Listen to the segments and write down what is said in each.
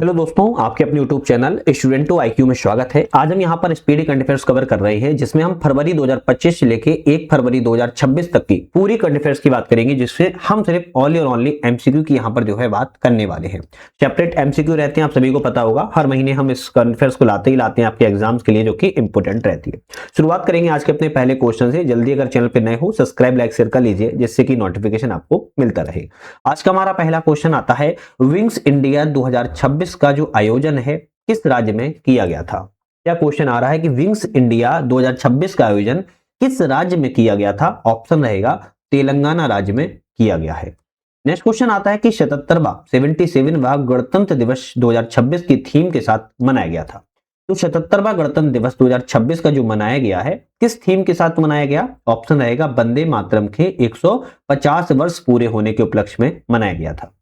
Hello दोस्तों, आपके अपने YouTube channel student to IQ में स्वागत है। आज हम यहाँ पर स्पीडी करंट अफेयर्स कवर कर रहे हैं, जिसमें हम फरवरी 2025 से लेके 1 फरवरी 2026 तक की पूरी करंट अफेयर्स की बात करेंगे, जिससे हम सिर्फ ओनली और ओनली MCQ की यहाँ पर जो है बात करने वाले हैं। सेपरेट MCQ रहते हैं, आप सभी को पता होगा। हर महीने हम इस करंट अफेयर्स को लाते ही लाते हैं आपके एग्जाम्स के लिए, जो कि इंपोर्टेंट रहती है। शुरुआत करेंगे आज के अपने पहले क्वेश्चन से। जल्दी अगर चैनल पर नए हो सब्सक्राइब लाइक शेयर कर लीजिए, जिससे कि नोटिफिकेशन आपको मिलता रहे। आज का हमारा पहला क्वेश्चन आता है, विंग्स इंडिया 2026 का जो आयोजन है किस राज्य में किया गया था। क्या क्वेश्चन आ रहा है कि विंग्स इंडिया 2026 का आयोजन किस राज्य में किया गया था। ऑप्शन रहेगा तेलंगाना राज्य में किया गया है। नेक्स्ट क्वेश्चन आता है कि 77वां गणतंत्र दिवस 2026 की थीम के साथ मनाया गया था। तो 77वां गणतंत्र दिवस 2026 का जो मनाया गया है, किस थीम के साथ मनाया गया। ऑप्शन रहेगा वंदे मातरम के 150 वर्ष पूरे होने के उपलक्ष्य में मनाया गया था।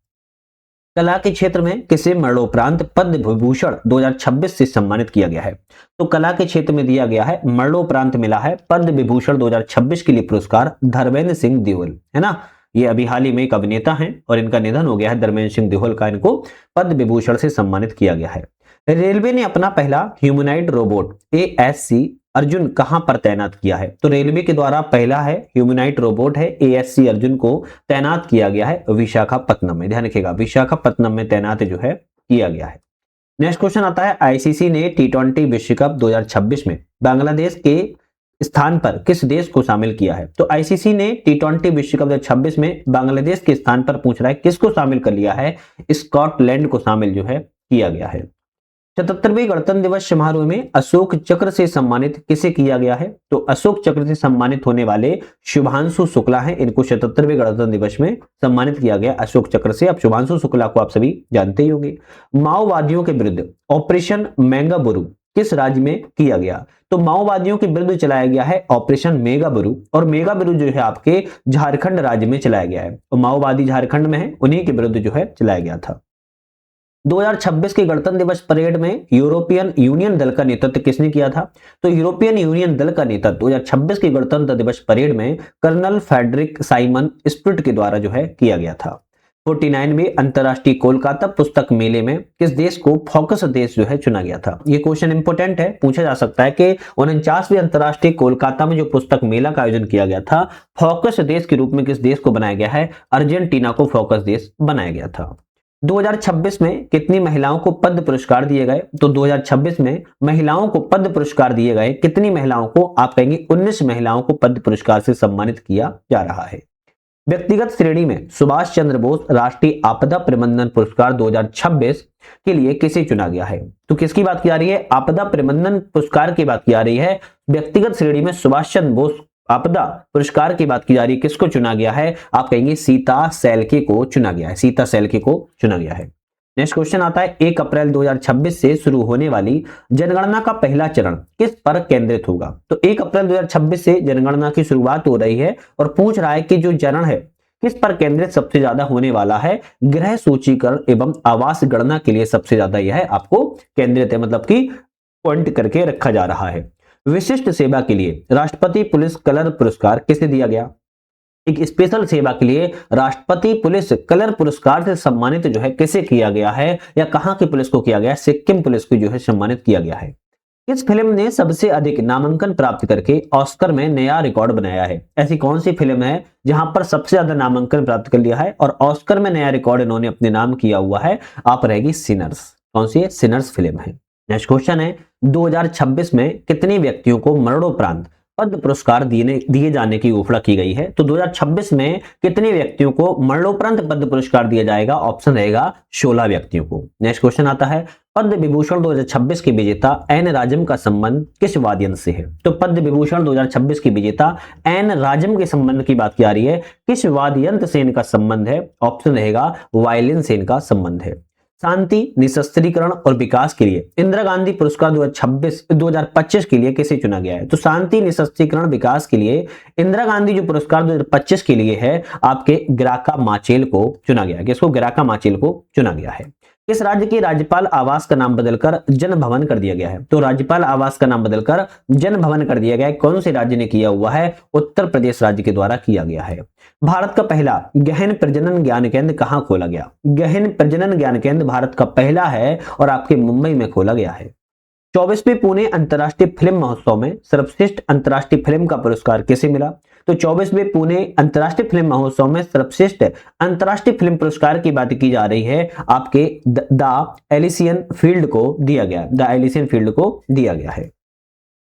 कला के क्षेत्र में किसे मरणोपरांत पद्म विभूषण 2026 से सम्मानित किया गया है। तो कला के क्षेत्र में दिया गया है, मरणोपरांत मिला है पद्म विभूषण 2026 के लिए पुरस्कार धर्मेंद्र सिंह देओल, है ना। ये अभी हाल ही में एक अभिनेता हैं और इनका निधन हो गया है, धर्मेंद्र सिंह देओल का। इनको पद्म विभूषण से सम्मानित किया गया है। रेलवे ने अपना पहला ह्यूमनॉइड रोबोट ASC अर्जुन कहां पर तैनात किया है। तो रेलवे के द्वारा पहला है ह्यूमनॉइड रोबोट है ASC अर्जुन को तैनात किया गया है विशाखापत्तनम में। ध्यान रखिएगा, विशाखापत्तनम में तैनात जो है किया गया है। नेक्स्ट क्वेश्चन आता है, ICC ने T20 विश्व कप 2026 में बांग्लादेश के स्थान पर किस देश को शामिल किया है। तो ICC ने T20 विश्व कप 2026 में बांग्लादेश के स्थान पर पूछ रहा है किसको शामिल कर लिया है। स्कॉटलैंड को शामिल जो है किया गया है। 77वें गणतंत्र दिवस समारोह में अशोक चक्र से सम्मानित किसे किया गया है। तो अशोक चक्र से सम्मानित होने वाले शुभांशु शुक्ला हैं, इनको 77वें गणतंत्र दिवस में सम्मानित किया गया अशोक चक्र से। अब शुभांशु शुक्ला को आप सभी जानते ही होंगे। माओवादियों के विरुद्ध ऑपरेशन मेगाबुरु किस राज्य में किया गया। तो माओवादियों के विरुद्ध चलाया गया है ऑपरेशन मेगाबुरु, और मेगाबुरु जो है आपके झारखंड राज्य में चलाया गया है। तो माओवादी झारखंड में है, उन्हीं के विरुद्ध जो है चलाया गया था। 2026 के गणतंत्र दिवस परेड में यूरोपियन यूनियन दल का नेतृत्व किसने किया था। तो यूरोपियन यूनियन दल का नेतृत्व 2026 के गणतंत्र दिवस परेड में कर्नल फ्रेडरिक साइमन स्प्रिट के द्वारा जो है किया गया था। 49वें अंतरराष्ट्रीय कोलकाता पुस्तक मेले में किस देश को फोकस देश जो है चुना गया था। ये क्वेश्चन इंपोर्टेंट है, पूछा जा सकता है कि 49वें अंतरराष्ट्रीय कोलकाता में जो पुस्तक मेला का आयोजन किया गया था, फोकस देश के रूप में किस देश को बनाया गया है। अर्जेंटीना को फोकस देश बनाया गया था। 2026 में कितनी महिलाओं को पद्म पुरस्कार दिए गए। तो 2026 में महिलाओं को पद्म पुरस्कार दिए गए। कितनी महिलाओं को, आप कहेंगे 19 महिलाओं को पद्म पुरस्कार से सम्मानित किया जा रहा है। व्यक्तिगत श्रेणी में सुभाष चंद्र बोस राष्ट्रीय आपदा प्रबंधन पुरस्कार 2026 के लिए किसे चुना गया है। तो किसकी बात की जा रही है, आपदा प्रबंधन पुरस्कार की बात की जा रही है। व्यक्तिगत श्रेणी में सुभाष चंद्र बोस आपदा पुरस्कार की बात की जा रही है, किसको चुना गया है। आप कहेंगे सीता सैलके को चुना गया है, सीता सैलके को चुना गया है। नेक्स्ट क्वेश्चन आता है, 1 अप्रैल 2026 से शुरू होने वाली जनगणना का पहला चरण किस पर केंद्रित होगा। तो 1 अप्रैल 2026 से जनगणना की शुरुआत हो रही है और पूछ रहा है कि जो चरण है किस पर केंद्रित सबसे ज्यादा होने वाला है। गृह सूचीकरण एवं आवास गणना के लिए सबसे ज्यादा यह आपको केंद्रित है, मतलब कि पॉइंट करके रखा जा रहा है। विशिष्ट सेवा के लिए राष्ट्रपति पुलिस कलर पुरस्कार किसे दिया गया। एक स्पेशल सेवा के लिए राष्ट्रपति पुलिस कलर पुरस्कार से सम्मानित जो है किसे किया गया है, या कहां की पुलिस को किया गया है। सिक्किम पुलिस को जो है सम्मानित किया गया है। किस फिल्म ने सबसे अधिक नामांकन प्राप्त करके ऑस्कर में नया रिकॉर्ड बनाया है। ऐसी कौन सी फिल्म है जहां पर सबसे ज्यादा नामांकन प्राप्त कर लिया है और ऑस्कर में नया रिकॉर्ड इन्होंने अपने नाम किया हुआ है। आप रहेगी सिनर्स। कौन सी है, सिनर्स फिल्म है। नेक्स्ट क्वेश्चन है, 2026 में कितने व्यक्तियों को मरणोपरांत पद्म पुरस्कार दिए जाने की घोषणा की गई है। तो 2026 में कितने व्यक्तियों को मरणोपरांत पद्म पुरस्कार दिया जाएगा। ऑप्शन रहेगा 16 व्यक्तियों को। नेक्स्ट क्वेश्चन आता है, पद्म विभूषण 2026 के विजेता एन राजम का संबंध किस वाद्ययंत्र से है। तो पद्म विभूषण 2026 के विजेता एन राजम के संबंध की बात की जा रही है, किस वाद्ययंत्र से इनका संबंध है। ऑप्शन रहेगा वायलिन से इनका संबंध है। शांति, निशस्त्रीकरण और विकास के लिए इंदिरा गांधी पुरस्कार 2025 के लिए किसे चुना गया है। तो शांति, निशस्त्रीकरण, विकास के लिए इंदिरा गांधी जो पुरस्कार 2025 के लिए है, आपके ग्राका माचेल को चुना गया है। किसको, ग्राका माचेल को चुना गया है। किस राज्य के राज्यपाल आवास का नाम बदलकर जन भवन कर दिया गया है? तो राज्यपाल आवास का नाम बदलकर जन भवन कर दिया गया है, कौन से राज्य ने किया हुआ है? उत्तर प्रदेश राज्य के द्वारा किया गया है। भारत का पहला गहन प्रजनन ज्ञान केंद्र कहां खोला गया? गहन प्रजनन ज्ञान केंद्र भारत का पहला है और आपके मुंबई में खोला गया है। 24वें पुणे अंतर्राष्ट्रीय फिल्म महोत्सव में सर्वश्रेष्ठ अंतर्राष्ट्रीय फिल्म का पुरस्कार किसे मिला? तो 24वें पुणे अंतर्राष्ट्रीय फिल्म महोत्सव में सर्वश्रेष्ठ अंतर्राष्ट्रीय फिल्म पुरस्कार की बात की जा रही है, आपके द एलिसियन फील्ड को दिया गया, द एलिसियन फील्ड को दिया गया है।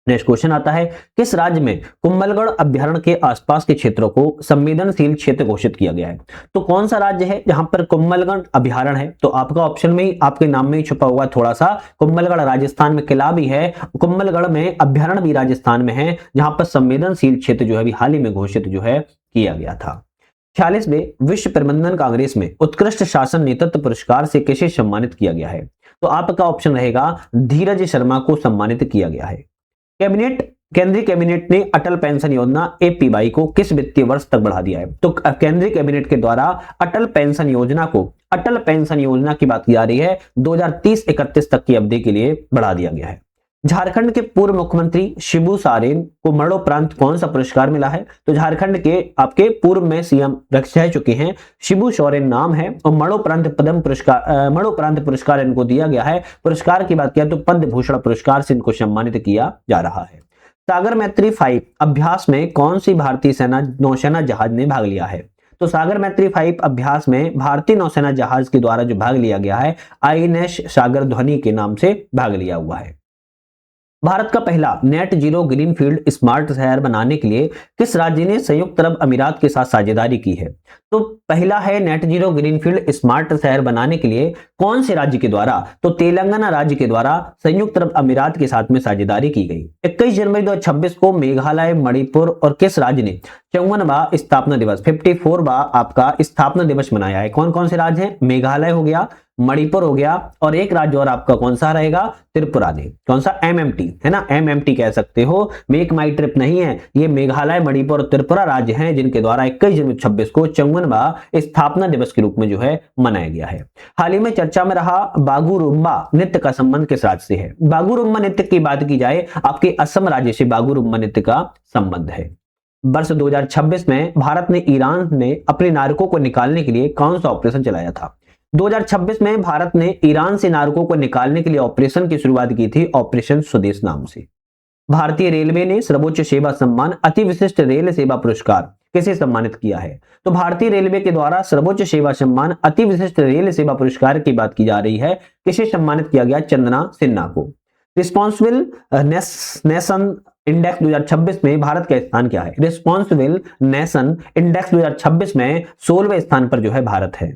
नेक्स्ट क्वेश्चन आता है, किस राज्य में कुंभलगढ़ अभ्यारण्य के आसपास के क्षेत्रों को संवेदनशील क्षेत्र घोषित किया गया है? तो कौन सा राज्य है जहां पर कुंभलगढ़ अभ्यारण्य है? तो आपका ऑप्शन में ही, आपके नाम में ही छुपा हुआ थोड़ा सा, कुंभलगढ़ राजस्थान में किला भी है, कुंभलगढ़ में अभ्यारण्य भी राजस्थान में है, जहां पर संवेदनशील क्षेत्र जो है अभी हाल ही में घोषित जो है किया गया था। 46वें विश्व प्रबंधन कांग्रेस में उत्कृष्ट शासन नेतृत्व पुरस्कार से किसे सम्मानित किया गया है? तो आपका ऑप्शन रहेगा धीरज शर्मा को सम्मानित किया गया है। केंद्रीय कैबिनेट ने अटल पेंशन योजना एपीवाई को किस वित्तीय वर्ष तक बढ़ा दिया है? तो केंद्रीय कैबिनेट के द्वारा अटल पेंशन योजना की बात की जा रही है, 2030-31 तक की अवधि के लिए बढ़ा दिया गया है। झारखंड के पूर्व मुख्यमंत्री शिबू सोरेन को मरणोपरांत कौन सा पुरस्कार मिला है? तो झारखंड के आपके पूर्व में सीएम रह चुके हैं, शिबू सोरेन नाम है, और मरणोपरांत पुरस्कार इनको दिया गया है। पुरस्कार की बात किया तो पद्म भूषण पुरस्कार से इनको सम्मानित किया जा रहा है। सागर मैत्री 5 अभ्यास में कौन सी भारतीय नौसेना जहाज ने भाग लिया है? तो सागर मैत्री 5 अभ्यास में भारतीय नौसेना जहाज के द्वारा जो भाग लिया गया है, आईएनएस सागर ध्वनि के नाम से भाग लिया हुआ है। भारत का पहला नेट जीरो ग्रीनफील्ड स्मार्ट शहर बनाने के लिए किस राज्य ने संयुक्त अरब अमीरात के साथ साझेदारी की है? तो पहला है नेट जीरो ग्रीनफील्ड स्मार्ट शहर बनाने के लिए कौन से राज्य के द्वारा? तो तेलंगाना राज्य के द्वारा संयुक्त अरब अमीरात के साथ में साझेदारी की गई। 21 जनवरी 2026 को मेघालय, मणिपुर और किस राज्य ने 54वां स्थापना दिवस 54वां आपका स्थापना दिवस मनाया है? कौन कौन से राज्य हैं? मेघालय हो गया, मणिपुर हो गया, और एक राज्य और आपका कौन सा रहेगा? त्रिपुरा ने। कौन सा? एमएमटी है ना, एमएमटी कह सकते हो, मेक माई ट्रिप नहीं है, ये मेघालय, मणिपुर और त्रिपुरा राज्य हैं जिनके द्वारा 21 जनवरी 2026 को 54वां स्थापना दिवस के रूप में जो है मनाया गया है। हाल ही में चर्चा में रहा बागुरुम्बा नृत्य का संबंध किस राज्य से है? बागुरुम्बा नृत्य की बात की जाए, आपके असम राज्य से बागुरुम्बा नृत्य का संबंध है। वर्ष 2026 में भारत ने ईरान में अपने नागरिकों को निकालने के लिए कौन सा ऑपरेशन चलाया था? 2026 में भारत ने ईरान से नागरिकों को निकालने के लिए ऑपरेशन की शुरुआत की थी, ऑपरेशन स्वदेश नाम से। भारतीय रेलवे ने सर्वोच्च सेवा सम्मान अति विशिष्ट रेल सेवा पुरस्कार किसे सम्मानित किया है? तो भारतीय रेलवे के द्वारा सर्वोच्च सेवा सम्मान अति विशिष्ट रेल सेवा पुरस्कार की बात की जा रही है, किसे सम्मानित किया गया? चंदना सिन्हा को। रिस्पॉन्सिबल नेशन इंडेक्स 2026 में भारत का स्थान क्या है? रिस्पॉन्सिबल नेशन इंडेक्स 2026 में 16वें स्थान पर जो है भारत है।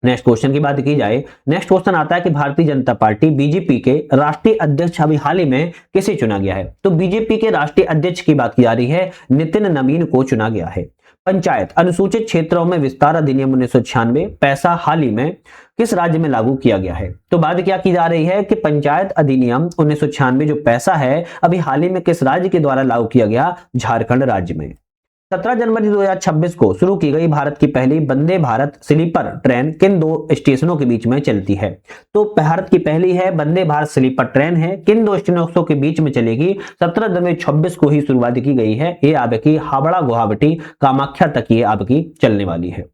नेक्स्ट क्वेश्चन की बात की जाए, नेक्स्ट क्वेश्चन आता है कि भारतीय जनता पार्टी बीजेपी के राष्ट्रीय अध्यक्ष अभी हाल ही में किसे चुना गया है? तो बीजेपी के राष्ट्रीय अध्यक्ष की बात की जा रही है, नितिन नवीन को चुना गया है। पंचायत अनुसूचित क्षेत्रों में विस्तार अधिनियम 1996 पैसा हाल ही में किस राज्य में लागू किया गया है? तो बात क्या की जा रही है कि पंचायत अधिनियम 1996 जो पैसा है अभी हाल ही में किस राज्य के द्वारा लागू किया गया? झारखंड राज्य में। 17 जनवरी 2026 को शुरू की गई भारत की पहली वंदे भारत स्लीपर ट्रेन किन दो स्टेशनों के बीच में चलती है? तो भारत की पहली है वंदे भारत स्लीपर ट्रेन है, किन दो स्टेशनों के बीच में चलेगी? 17 जनवरी 2026 को ही शुरुआत की गई है, ये आपकी हावड़ा गुवाहाटी कामाख्या तक ये आपकी चलने वाली है।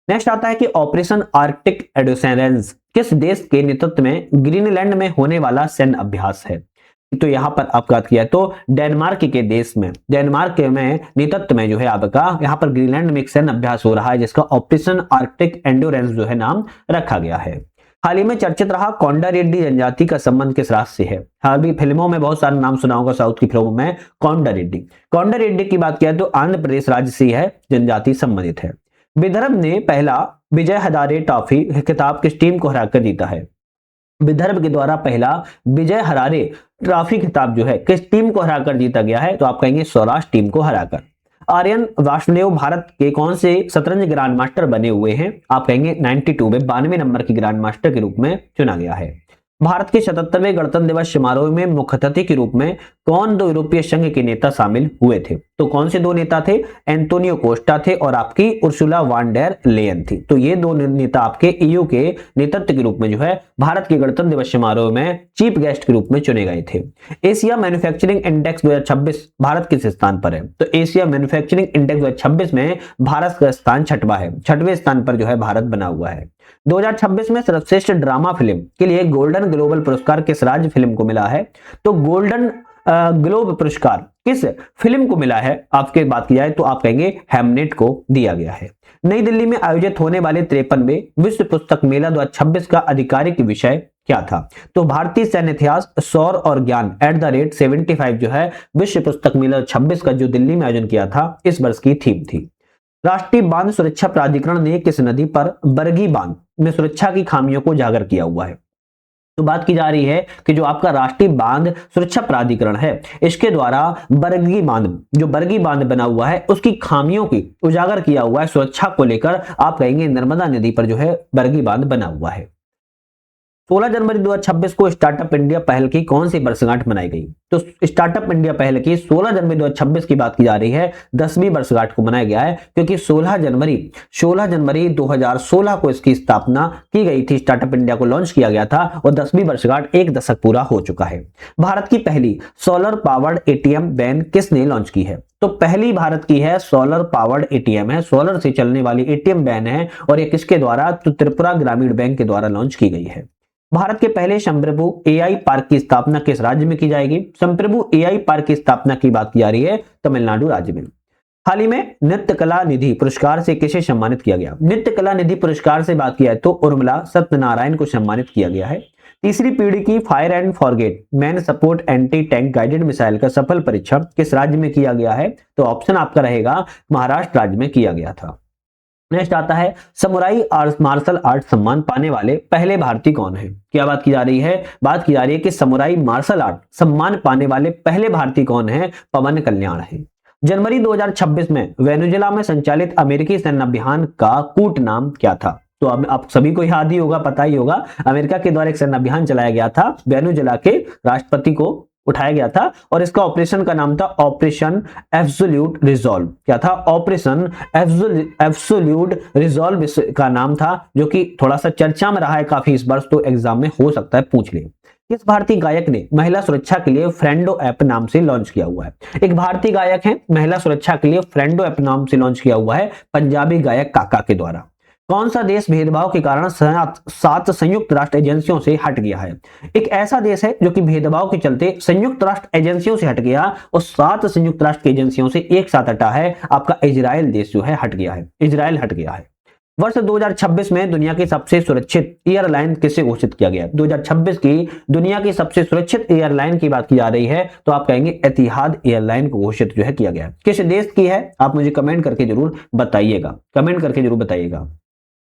नेक्स्ट आता है कि ऑपरेशन आर्कटिक एडोसेरेंस किस देश के नेतृत्व में ग्रीनलैंड में होने वाला सैन्य अभ्यास है? तो यहां पर आपका किया तो डेनमार्क के देश में, डेनमार्क में नेतृत्व में जो है आपका यहां पर ग्रीनलैंड में एक सैन्य अभ्यास हो रहा है जिसका ऑपरेशन आर्कटिक एंडोरेंस जो है नाम रखा गया है। हाल ही में चर्चित रहा कोंडा रेड्डी जनजाति का संबंध किस राज्य से है? हाल भी फिल्मों में बहुत सारे नाम सुना होगा, साउथ की फिल्मों में कोंडा रेड्डी की बात किया तो आंध्र प्रदेश राज्य से है जनजाति संबंधित है। विदर्भ ने पहला विजय हजारे ट्रॉफी खिताब किस टीम को हराकर जीता है? विदर्भ के द्वारा पहला विजय हजारे ट्रॉफी खिताब जो है किस टीम को हराकर जीता गया है? तो आप कहेंगे सौराष्ट्र टीम को हराकर। आर्यन वासुदेव भारत के कौन से शतरंज ग्रैंड मास्टर बने हुए हैं? आप कहेंगे 92 में 92 नंबर की ग्रैंड मास्टर के रूप में चुना गया है। भारत के 77वें गणतंत्र दिवस समारोह में मुख्य अतिथि के रूप में कौन दो यूरोपीय संघ के नेता शामिल हुए थे? तो कौन से दो नेता थे? एंटोनियो कोस्टा थे और आपकी उर्सुला वान डेर लेयन थी। तो ये दो नेता आपके ईयू के नेतृत्व के रूप में जो है भारत के गणतंत्र दिवस समारोह में चीफ गेस्ट के रूप में चुने गए थे। एशिया मैन्युफैक्चरिंग इंडेक्स 2026 भारत किस स्थान पर है? तो एशिया मैन्युफैक्चरिंग इंडेक्स 2026 में भारत का स्थान छठवां है, छठवें स्थान पर जो है भारत बना हुआ है। 2026 में सर्वश्रेष्ठ ड्रामा फिल्म के लिए गोल्डन ग्लोबल पुरस्कार किस राज्य फिल्म को मिला है? तो गोल्डन ग्लोब पुरस्कार किस फिल्म को मिला है आपके बात की जाए तो आप कहेंगे हैमनेट को दिया गया है। नई दिल्ली में आयोजित होने वाले 53वें विश्व पुस्तक मेला 2026 का आधिकारिक विषय क्या था? तो भारतीय सैन्य इतिहास, सौर और ज्ञान @75 जो है विश्व पुस्तक मेला 26 का जो दिल्ली में आयोजन किया था इस वर्ष की थीम थी। राष्ट्रीय बांध सुरक्षा प्राधिकरण ने किस नदी पर बरगी बांध में सुरक्षा की खामियों को उजागर किया हुआ है? तो बात की जा रही है कि जो आपका राष्ट्रीय बांध सुरक्षा प्राधिकरण है इसके द्वारा बरगी बांध, जो बरगी बांध बना हुआ है उसकी खामियों की उजागर किया हुआ है सुरक्षा को लेकर। आप कहेंगे नर्मदा नदी पर जो है बरगी बांध बना हुआ है। 16 जनवरी 2026 को स्टार्टअप इंडिया पहल की कौन सी वर्षगांठ मनाई गई? तो स्टार्टअप इंडिया पहल की 16 जनवरी 2026 की बात की जा रही है, 10वीं वर्षगांठ को मनाया गया है क्योंकि 16 जनवरी 2016 को इसकी स्थापना की गई थी, स्टार्टअप इंडिया को लॉन्च किया गया था और 10वीं वर्षगांठ एक दशक पूरा हो चुका है। भारत की पहली सोलर पावर्ड एटीएम वैन किसने लॉन्च की है? तो पहली भारत की है सोलर पावर्ड एटीएम है, सोलर से चलने वाली एटीएम वैन है और ये किसके द्वारा? तो त्रिपुरा ग्रामीण बैंक के द्वारा लॉन्च की गई है। भारत के पहले संप्रभु एआई पार्क की स्थापना किस राज्य में की जाएगी? संप्रभु एआई पार्क की स्थापना की बात की जा रही है तमिलनाडु राज्य में। हाल ही में नृत्य कला निधि पुरस्कार से किसे सम्मानित किया गया? नृत्य कला निधि पुरस्कार से बात किया है तो उर्मिला सत्यनारायण को सम्मानित किया गया है। तीसरी पीढ़ी की fire and forget man support anti tank guided missile का सफल परीक्षण किस राज्य में किया गया है? तो ऑप्शन आपका रहेगा महाराष्ट्र राज्य में किया गया था। नेक्स्ट आता है समुराई मार्शल आर्ट सम्मान पाने वाले पहले भारतीय कौन है? क्या बात की जा रही है? बात की जा रही है कि समुराई मार्शल आर्ट सम्मान पाने वाले पहले भारतीय कौन है? पवन कल्याण है। जनवरी 2026 में वेनेजुएला में संचालित अमेरिकी सैन्य अभियान का कूट नाम क्या था? तो अब आप सभी को याद ही होगा, पता ही होगा, अमेरिका के द्वारा एक सैन्य अभियान चलाया गया था, वेनेजुएला के राष्ट्रपति को उठाया गया था और इसका ऑपरेशन का नाम था ऑपरेशन एब्सोल्यूट रिजॉल्व। क्या था? ऑपरेशन एब्सोल्यूट रिजॉल्व का नाम था, जो कि थोड़ा सा चर्चा में रहा है काफी इस वर्ष, तो एग्जाम में हो सकता है पूछ ले। किस भारतीय गायक ने महिला सुरक्षा के लिए फ्रेंडो ऐप नाम से लॉन्च किया हुआ है? एक भारतीय गायक है, महिला सुरक्षा के लिए फ्रेंडो ऐप नाम से लॉन्च किया हुआ है पंजाबी गायक काका के द्वारा। कौन सा देश भेदभाव के कारण 7 संयुक्त राष्ट्र एजेंसियों से हट गया है? एक ऐसा देश है जो कि भेदभाव के चलते संयुक्त राष्ट्र एजेंसियों से हट गया और 7 संयुक्त राष्ट्र एजेंसियों से एक साथ हटा है। आपका इजराइल देश जो है हट गया है, इजराइल हट गया है। वर्ष 2026 में दुनिया की सबसे सुरक्षित एयरलाइन किसे घोषित किया गया? 2026 की दुनिया की सबसे सुरक्षित एयरलाइन की बात की जा रही है तो आप कहेंगे एतिहाद एयरलाइन को घोषित जो है किया गया। किस देश की है आप मुझे कमेंट करके जरूर बताइएगा, कमेंट करके जरूर बताइएगा।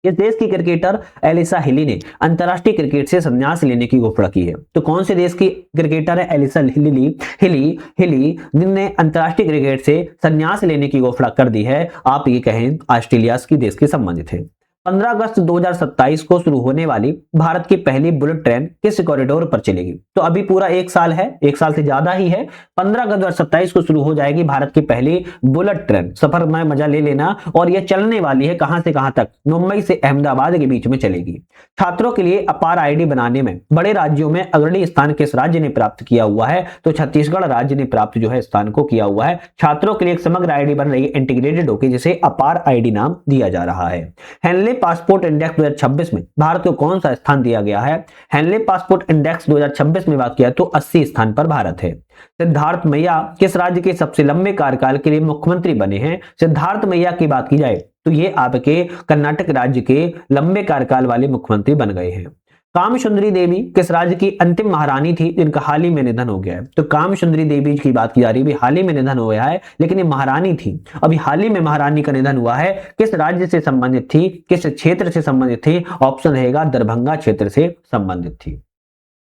इस देश की क्रिकेटर एलिसा हिली ने अंतर्राष्ट्रीय क्रिकेट से संन्यास लेने की घोषणा की है। तो कौन से देश की क्रिकेटर है एलिसा हिली जिनने अंतर्राष्ट्रीय क्रिकेट से संन्यास लेने की घोषणा कर दी है? आप ये कहें ऑस्ट्रेलिया की देश के संबंधित है। 15 अगस्त 2027 को शुरू होने वाली भारत की पहली बुलेट ट्रेन किस कॉरिडोर पर चलेगी? तो अभी पूरा एक साल है, एक साल से ज्यादा ही है। 15 अगस्त 2027 को शुरू हो जाएगी भारत की पहली बुलेट ट्रेन। सफर में मजा ले लेना। और यह चलने वाली है कहां से कहां तक? मुंबई से अहमदाबाद के बीच में चलेगी। छात्रों के लिए अपार आईडी बनाने में बड़े राज्यों में अग्रणी स्थान किस राज्य ने प्राप्त किया हुआ है? तो छत्तीसगढ़ राज्य ने प्राप्त जो है स्थान को किया हुआ है। छात्रों के लिए एक समग्र आईडी बन रही है इंटीग्रेटेड होकर, जिसे अपार आईडी नाम दिया जा रहा है। हेनले पासपोर्ट इंडेक्स 2026 में भारत को कौन सा स्थान दिया गया है? हेनले पासपोर्ट इंडेक्स 2026 में बात किया तो 80 स्थान पर भारत है। सिद्धार्थ मैया किस राज्य के सबसे लंबे कार्यकाल के लिए मुख्यमंत्री बने हैं? सिद्धार्थ मैया की बात की जाए तो ये आपके कर्नाटक राज्य के लंबे कार्यकाल वाले मुख्यमंत्री बन गए हैं। कामसुंदरी देवी किस राज्य की अंतिम महारानी थी जिनका हाल ही में निधन हो गया है? तो कामसुंदरी देवी की बात की जा रही है, हाल ही में निधन हो गया है, लेकिन ये महारानी थी, अभी हाल ही में महारानी का निधन हुआ है। किस राज्य से संबंधित थी, किस क्षेत्र से संबंधित थी? ऑप्शन रहेगा दरभंगा क्षेत्र से संबंधित थी।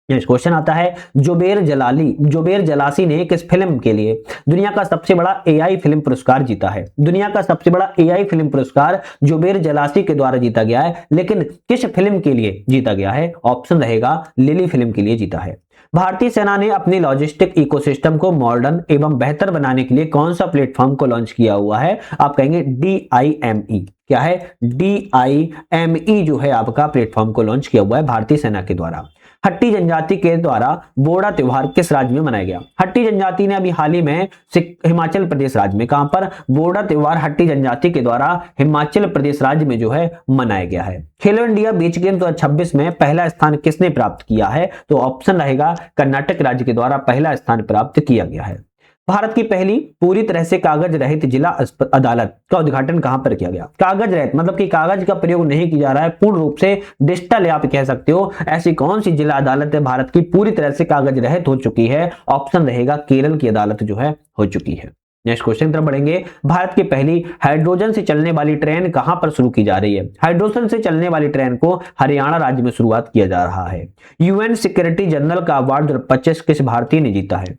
नेक्स्ट क्वेश्चन आता है, जुबेर जलासी ने किस फिल्म के लिए दुनिया का सबसे बड़ा एआई फिल्म पुरस्कार जीता है? दुनिया का सबसे बड़ा एआई फिल्म पुरस्कार जुबेर जलासी के द्वारा जीता गया है, लेकिन किस फिल्म के लिए जीता गया है? ऑप्शन रहेगा लिली फिल्म के लिए जीता है। भारतीय सेना ने अपनी लॉजिस्टिक इकोसिस्टम को मॉडर्न एवं बेहतर बनाने के लिए कौन सा प्लेटफॉर्म को लॉन्च किया हुआ है? आप कहेंगे DIME। क्या है? DIME जो है आपका प्लेटफॉर्म को लॉन्च किया हुआ है भारतीय सेना के द्वारा। हट्टी जनजाति के द्वारा बोड़ा त्योहार किस राज्य में मनाया गया? हट्टी जनजाति ने अभी हाल ही में हिमाचल प्रदेश राज्य में, कहां पर? बोड़ा त्योहार हट्टी जनजाति के द्वारा हिमाचल प्रदेश राज्य में जो है मनाया गया है। खेलो इंडिया बीच गेम 2026 में पहला स्थान किसने प्राप्त किया है? तो ऑप्शन रहेगा कर्नाटक राज्य के द्वारा पहला स्थान प्राप्त किया गया है। भारत की पहली पूरी तरह से कागज रहित जिला अदालत का उद्घाटन कहां पर किया गया? कागज रहित मतलब कि कागज का प्रयोग नहीं किया जा रहा है, पूर्ण रूप से डिजिटल आप कह सकते हो। ऐसी कौन सी जिला अदालत है भारत की पूरी तरह से कागज रहित हो चुकी है? ऑप्शन रहेगा केरल की अदालत जो है हो चुकी है। नेक्स्ट क्वेश्चन तरफ बढ़ेंगे। भारत की पहली हाइड्रोजन से चलने वाली ट्रेन कहां पर शुरू की जा रही है? हाइड्रोजन से चलने वाली ट्रेन को हरियाणा राज्य में शुरुआत किया जा रहा है। यूएन सिक्योरिटी जनरल का अवार्ड 2025 किस भारतीय ने जीता है?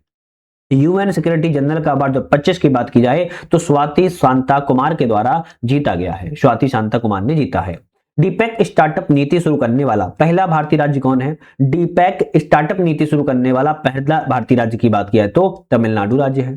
यूएन सिक्योरिटी जनरल का अवार्ड 2025 की बात की जाए तो स्वाति शांता कुमार के द्वारा जीता गया है। स्वाति शांता कुमार ने जीता है। डीपैक स्टार्टअप नीति शुरू करने वाला पहला भारतीय राज्य कौन है? डीपैक स्टार्टअप नीति शुरू करने वाला पहला भारतीय राज्य की बात की जाए तो तमिलनाडु राज्य है।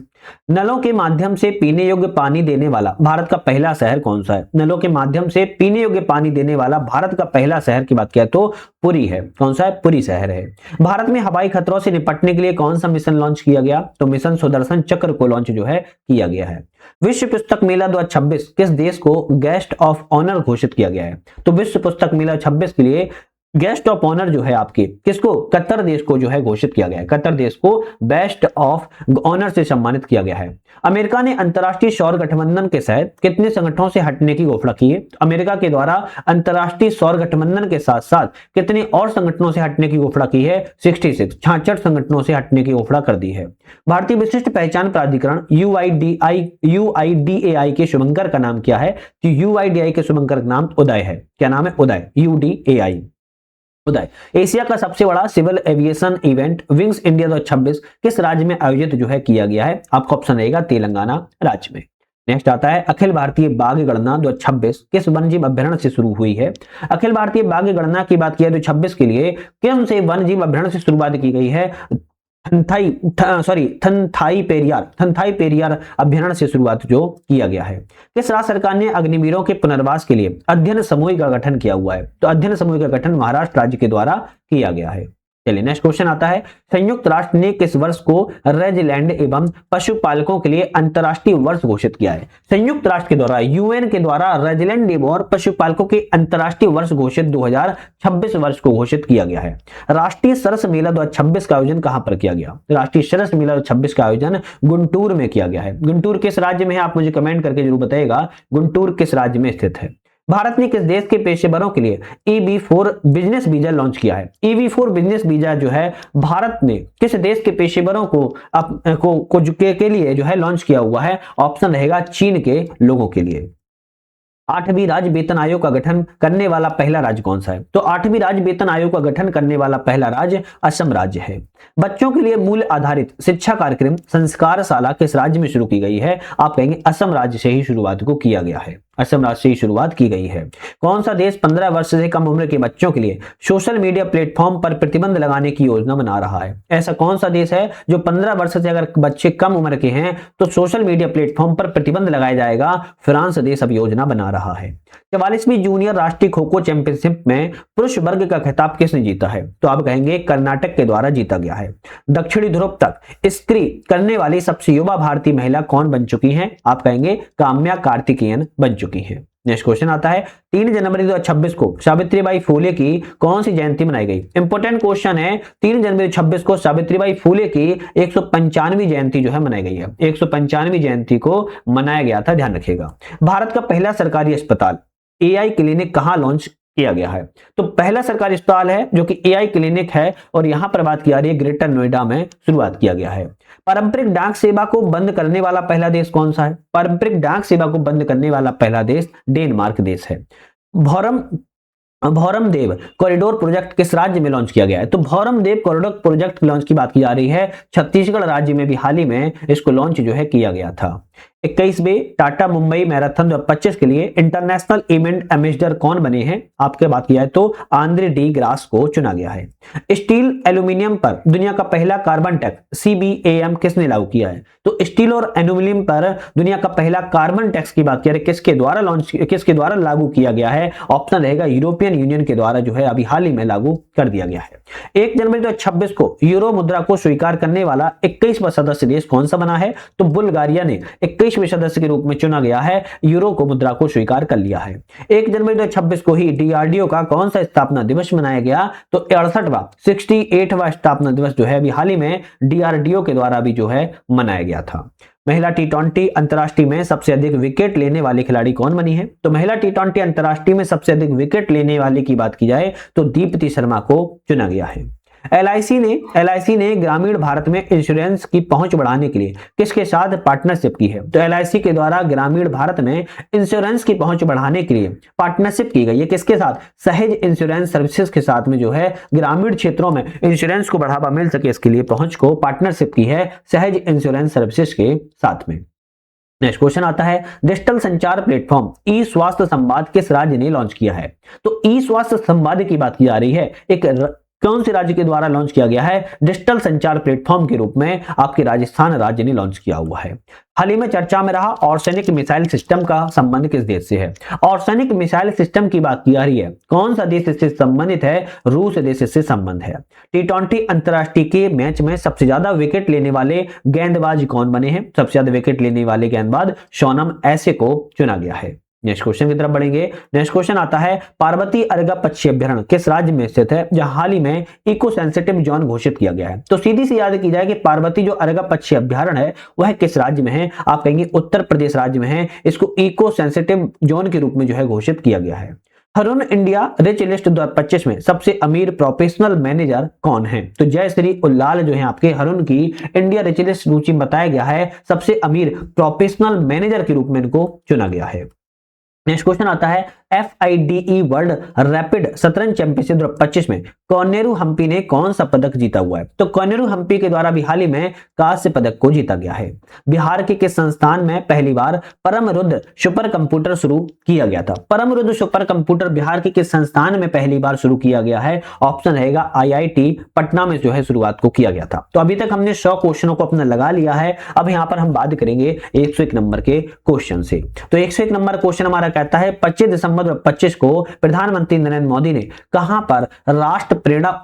नलों के माध्यम से पीने योग्य पानी देने वाला भारत का पहला शहर कौन सा है? नलों के माध्यम से पीने योग्य पानी देने वाला भारत का पहला शहर की बात किया तो पुरी है। कौन सा है? पुरी शहर है। भारत में हवाई खतरों से निपटने के लिए कौन सा मिशन लॉन्च किया गया? तो मिशन सुदर्शन चक्र को लॉन्च जो है किया गया है। विश्व पुस्तक मेला 2026 किस देश को गेस्ट ऑफ ऑनर घोषित किया गया है? तो विश्व पुस्तक मेला 26 के लिए गेस्ट ऑफ ऑनर जो है आपके किसको? कतर देश को जो है घोषित किया गया है। कतर देश को बेस्ट ऑफ ऑनर से सम्मानित किया गया है। अमेरिका ने अंतर्राष्ट्रीय सौर गठबंधन के तहत कितने संगठनों से हटने की घोषणा की है? अमेरिका के द्वारा अंतर्राष्ट्रीय सौर गठबंधन के साथ साथ कितने और संगठनों से हटने की घोषणा की है? 66 संगठनों से हटने की घोषणा कर दी है। भारतीय विशिष्ट पहचान प्राधिकरण UIDAI के शुभंकर का नाम क्या है? तो UIDAI के शुभंकर का नाम उदय है। क्या नाम है? उदय। UDAI उदय। एशिया का सबसे बड़ा civil aviation event wings India 2026 किस राज्य में आयोजित जो है किया गया है? आपका ऑप्शन रहेगा तेलंगाना राज्य में। नेक्स्ट आता है अखिल भारतीय बाघ गणना 2026 किस वन्यजीव अभ्यारण्य से शुरू हुई है? अखिल भारतीय बाघ गणना की बात की है 2026 के लिए कौन से वन्यजीव अभ्यारण्य से शुरुआत की गई है? थनथाई पेरियार अभ्यारण्य से शुरुआत जो किया गया है। किस राज्य सरकार ने अग्निवीरों के पुनर्वास के लिए अध्ययन समूह का गठन किया हुआ है? तो अध्ययन समूह का गठन महाराष्ट्र राज्य के द्वारा किया गया है। चलिए नेक्स्ट क्वेश्चन आता है संयुक्त राष्ट्र ने किस वर्ष को रेजिलैंड एवं पशुपालकों के लिए अंतर्राष्ट्रीय वर्ष घोषित किया है? संयुक्त राष्ट्र के द्वारा यूएन के द्वारा रेजिलैंड और पशुपालकों के अंतर्राष्ट्रीय वर्ष घोषित 2026 वर्ष को घोषित किया गया है। राष्ट्रीय सरस मेला 2026 का आयोजन कहां पर किया गया? राष्ट्रीय सरस मेला 2026 का आयोजन गुंटूर में किया गया है। गुंटूर किस राज्य में है? आप मुझे कमेंट करके जरूर बताइएगा गुंटूर किस राज्य में स्थित है। भारत ने किस देश के पेशेवरों के लिए EB4 बिजनेस वीजा लॉन्च किया है? EB4 बिजनेस वीजा जो है भारत ने किस देश के पेशेवरों के लिए जो है लॉन्च किया हुआ है? ऑप्शन रहेगा चीन के लोगों के लिए। 8वीं राज्य वेतन आयोग का गठन करने वाला पहला राज्य कौन सा है? तो 8वीं राज्य वेतन आयोग का गठन करने वाला पहला राज्य असम राज्य है। बच्चों के लिए मूल्य आधारित शिक्षा कार्यक्रम संस्कारशाला किस राज्य में शुरू की गई है? आप कहेंगे असम राज्य से ही शुरुआत को किया गया है। असम राज्य से ही शुरुआत की गई है। कौन सा देश 15 वर्ष से कम उम्र के बच्चों के लिए सोशल मीडिया प्लेटफॉर्म पर प्रतिबंध लगाने की योजना बना रहा है? ऐसा कौन सा देश है जो 15 वर्ष से अगर बच्चे कम उम्र के हैं तो सोशल मीडिया प्लेटफॉर्म पर प्रतिबंध लगाया जाएगा? फ्रांस देश अब योजना बना रहा है। 44वीं जूनियर राष्ट्रीय खो खो चैंपियनशिप में पुरुष वर्ग का खिताब किसने जीता है? तो आप कहेंगे कर्नाटक के द्वारा जीता गया है। दक्षिणी ध्रुव तक स्त्री करने वाली सबसे युवा भारतीय महिला कौन बन चुकी हैं? आप कहेंगे काम्या कार्तिकेयन बन चुकी हैं। नेक्स्ट क्वेश्चन आता है 3 जनवरी 2026 को सावित्रीबाई फुले की कौन सी जयंती मनाई गई? इंपोर्टेंट क्वेश्चन है। 3 जनवरी 2026 को सावित्रीबाई फुले की 195वीं जयंती जो है मनाई गई है। 195वीं जयंती को मनाया गया था, ध्यान रखिएगा। भारत का पहला सरकारी अस्पताल AI क्लिनिक कहां लॉन्च किया गया है? तो पहला सरकारी अस्पताल है जो कि AI क्लिनिक है और यहां पर बात की जा रही है ग्रेटर नोएडा में शुरुआत किया गया है। पारंपरिक डाक सेवा को बंद करने वाला पहला देश कौन सा है? पारंपरिक डाक सेवा को बंद करने वाला पहला देश डेनमार्क देश है। भौरमदेव कॉरिडोर प्रोजेक्ट किस राज्य में लॉन्च किया गया है? तो भौरमदेव कॉरिडोर प्रोजेक्ट लॉन्च की बात की जा रही है, छत्तीसगढ़ राज्य में भी हाल ही में इसको लॉन्च जो है किया गया था। 21वें टाटा मुंबई मैराथन 2025 के लिए इंटरनेशनल इवेंट एम्बेसडर कौन बने हैं? आपके बात किया है तो आंद्रे डी ग्रास को चुना गया है। स्टील एल्यूमिनियम पर दुनिया का पहला कार्बन टैक्स CBAM किसने लागू किया है? तो स्टील और एल्यूमिनियम पर दुनिया का पहला कार्बन टैक्स की बात करें किसके द्वारा लागू किया गया है? ऑप्शन रहेगा यूरोपियन यूनियन के द्वारा जो है अभी हाल ही में लागू कर दिया गया है। 1 जनवरी 2026 को यूरो मुद्रा को स्वीकार करने वाला 21वां सदस्य देश कौन सा बना है? तो बुल्गारिया ने 21वें सदस्य के रूप में चुना गया है, यूरो को मुद्रा को स्वीकार कर लिया है। 1 जनवरी 2026 को ही DRDO का कौन सा स्थापना दिवस मनाया गया? तो 68वां स्थापना दिवस जो है अभी हाल ही में DRDO के द्वारा भी जो है मनाया गया था। महिला T20 अंतरराष्ट्रीय में सबसे अधिक विकेट लेने वाली खिलाड़ी कौन बनी है? तो महिला T20 अंतरराष्ट्रीय में सबसे अधिक विकेट लेने वाले की बात की जाए तो दीप्ति शर्मा को चुना गया है। LIC ने ग्रामीण भारत में इंश्योरेंस की पहुंच बढ़ाने के लिए किसके साथ पार्टनरशिप की है? तो LIC के द्वारा ग्रामीण भारत में इंश्योरेंस की पहुंच बढ़ाने के लिए पार्टनरशिप की गई है। किसके साथ? सहज इंश्योरेंस सर्विसेज के साथ में जो है ग्रामीण क्षेत्रों में इंश्योरेंस को बढ़ावा मिल सके इसके लिए पहुंच को पार्टनरशिप की है सहज इंश्योरेंस सर्विसेज के साथ में। नेक्स्ट क्वेश्चन आता है, डिजिटल संचार प्लेटफॉर्म ई स्वास्थ्य संवाद किस राज्य ने लॉन्च किया है? तो ई स्वास्थ्य संवाद की बात की जा रही है, कौन से राज्य के द्वारा लॉन्च किया गया है? डिजिटल संचार प्लेटफॉर्म के रूप में आपके राजस्थान राज्य ने लॉन्च किया हुआ है। हाल ही में चर्चा में रहा ऑर्सेनिक मिसाइल सिस्टम का संबंध किस देश से है? ऑर्सेनिक मिसाइल सिस्टम की बात की जा रही है, कौन सा देश इससे संबंधित है? रूस देश से संबंध है। T20 अंतरराष्ट्रीय के मैच में सबसे ज्यादा विकेट लेने वाले गेंदबाज कौन बने हैं? सबसे ज्यादा विकेट लेने वाले गेंदबाज सोनम ऐसे को चुना गया है। नेक्स्ट क्वेश्चन की तरफ बढ़ेंगे। नेक्स्ट क्वेश्चन आता है, पार्वती अर्गा पक्षी अभ्यारण्य किस राज्य में स्थित है जहां हाल ही में इको सेंसिटिव जोन घोषित किया गया है? तो सीधी सी याद की जाए कि पार्वती जो अर्गा पक्षी अभ्यारण्य है वह किस राज्य में है? आप कहेंगे उत्तर प्रदेश राज्य में है। इसको इको सेंसिटिव जोन के रूप में जो है घोषित किया गया है। हरुण इंडिया रिच लिस्ट 2025 में सबसे अमीर प्रोफेशनल मैनेजर कौन है? तो जयश्री उल्लाल जो है आपके हरुण की इंडिया रिच लिस्ट सूची में बताया गया है, सबसे अमीर प्रोफेशनल मैनेजर के रूप में इनको चुना गया है। नेक्स्ट क्वेश्चन आता है, FIDE वर्ल्ड रैपिड शतरंज चैंपियनशिप 2025 में कोनेरू हम्पी ने कौन सा पदक जीता हुआ है? तो कोनेरू हम्पी के द्वारा भी हाल ही में कांस्य पदक को जीता गया है। बिहार के किस संस्थान में पहली बार परम रुद्र सुपर कंप्यूटर शुरू किया गया था? परम रुद्र सुपर कंप्यूटर बिहार के किस संस्थान में पहली बार शुरू किया गया है? ऑप्शन रहेगा IIT पटना में जो है शुरुआत को किया गया था। तो अभी तक हमने 100 क्वेश्चनों को अपना लगा लिया है। अब यहाँ पर हम बात करेंगे 101 नंबर के क्वेश्चन से। तो 101 नंबर क्वेश्चन हमारा कहता है, 25 दिसंबर 2025 को प्रधानमंत्री नरेंद्र मोदी ने कहां पर राष्ट्र प्रेरणा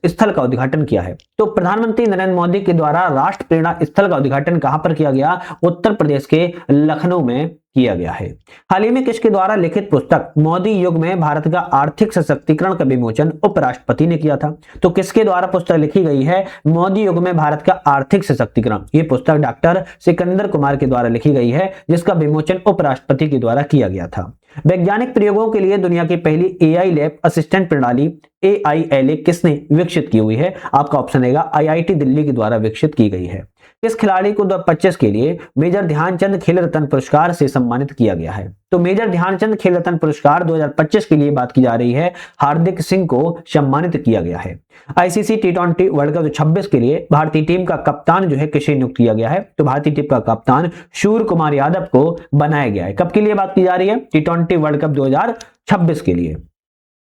स्थल का उद्घाटन किया है? तो प्रधानमंत्री नरेंद्र मोदी के द्वारा राष्ट्र प्रेरणा स्थल का उद्घाटन कहां पर किया गया? उत्तर प्रदेश के लखनऊ में किया गया है। हाल ही में किसके द्वारा लिखित पुस्तक मोदी युग में भारत का आर्थिक सशक्तिकरण का विमोचन उपराष्ट्रपति ने किया था? तो किसके द्वारा पुस्तक लिखी गई है? मोदी युग में भारत का आर्थिक सशक्तिकरण। ये पुस्तक डॉक्टर सिकंदर कुमार के द्वारा लिखी गई है, जिसका विमोचन उपराष्ट्रपति के द्वारा किया गया था। वैज्ञानिक प्रयोगों के लिए दुनिया की पहली AI लैब असिस्टेंट प्रणाली AILA किसने विकसित की हुई है? आपका ऑप्शन रहेगा IIT दिल्ली के द्वारा विकसित की गई है। किस खिलाड़ी को 2025 के लिए मेजर ध्यानचंद खेल रत्न पुरस्कार से सम्मानित किया गया है? तो मेजर ध्यानचंद खेल रत्न पुरस्कार 2025 के लिए बात की जा रही है, हार्दिक सिंह को सम्मानित किया गया है। ICC T20 वर्ल्ड कप 2026 के लिए भारतीय टीम का कप्तान जो है किसे नियुक्त किया गया है? तो भारतीय टीम का कप्तान सूर्य कुमार यादव को बनाया गया है। कब के लिए बात की जा रही है? T20 वर्ल्ड कप 2026 के लिए।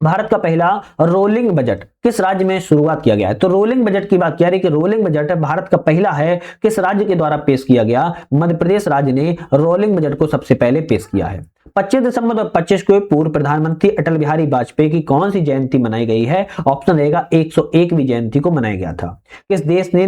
भारत का पहला रोलिंग बजट किस राज्य में शुरुआत किया गया है? तो रोलिंग बजट की बात किया रही कि रोलिंग बजट भारत का पहला है, किस राज्य के द्वारा पेश किया गया? मध्य प्रदेश राज्य ने रोलिंग बजट को सबसे पहले पेश किया है। 25 दिसंबर 2025 को पूर्व प्रधानमंत्री अटल बिहारी वाजपेयी की कौन सी जयंती मनाई गई है? ऑप्शन रहेगा 101वीं जयंती को मनाया गया था। किस देश ने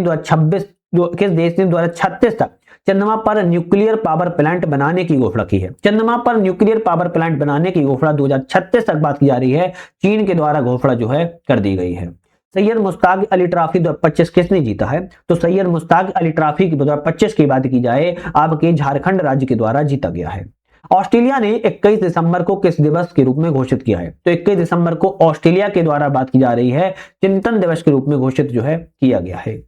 2036 तक चंद्रमा पर न्यूक्लियर पावर प्लांट बनाने की घोषणा की है? चंद्रमा पर न्यूक्लियर पावर प्लांट बनाने की घोषणा 2036 तक बात की जा रही है, चीन के द्वारा घोषणा जो है कर दी गई है। सैयद मुश्ताक अली ट्रॉफी 2025 किसने जीता है? तो सैयद मुश्ताक अली ट्रॉफी 2025 की बात की जाए आपके झारखंड राज्य के द्वारा जीता गया है। ऑस्ट्रेलिया ने 21 दिसंबर को किस दिवस के रूप में घोषित किया है? तो 21 दिसंबर को ऑस्ट्रेलिया के द्वारा बात की जा रही है चिंतन दिवस के रूप में घोषित जो है किया गया है।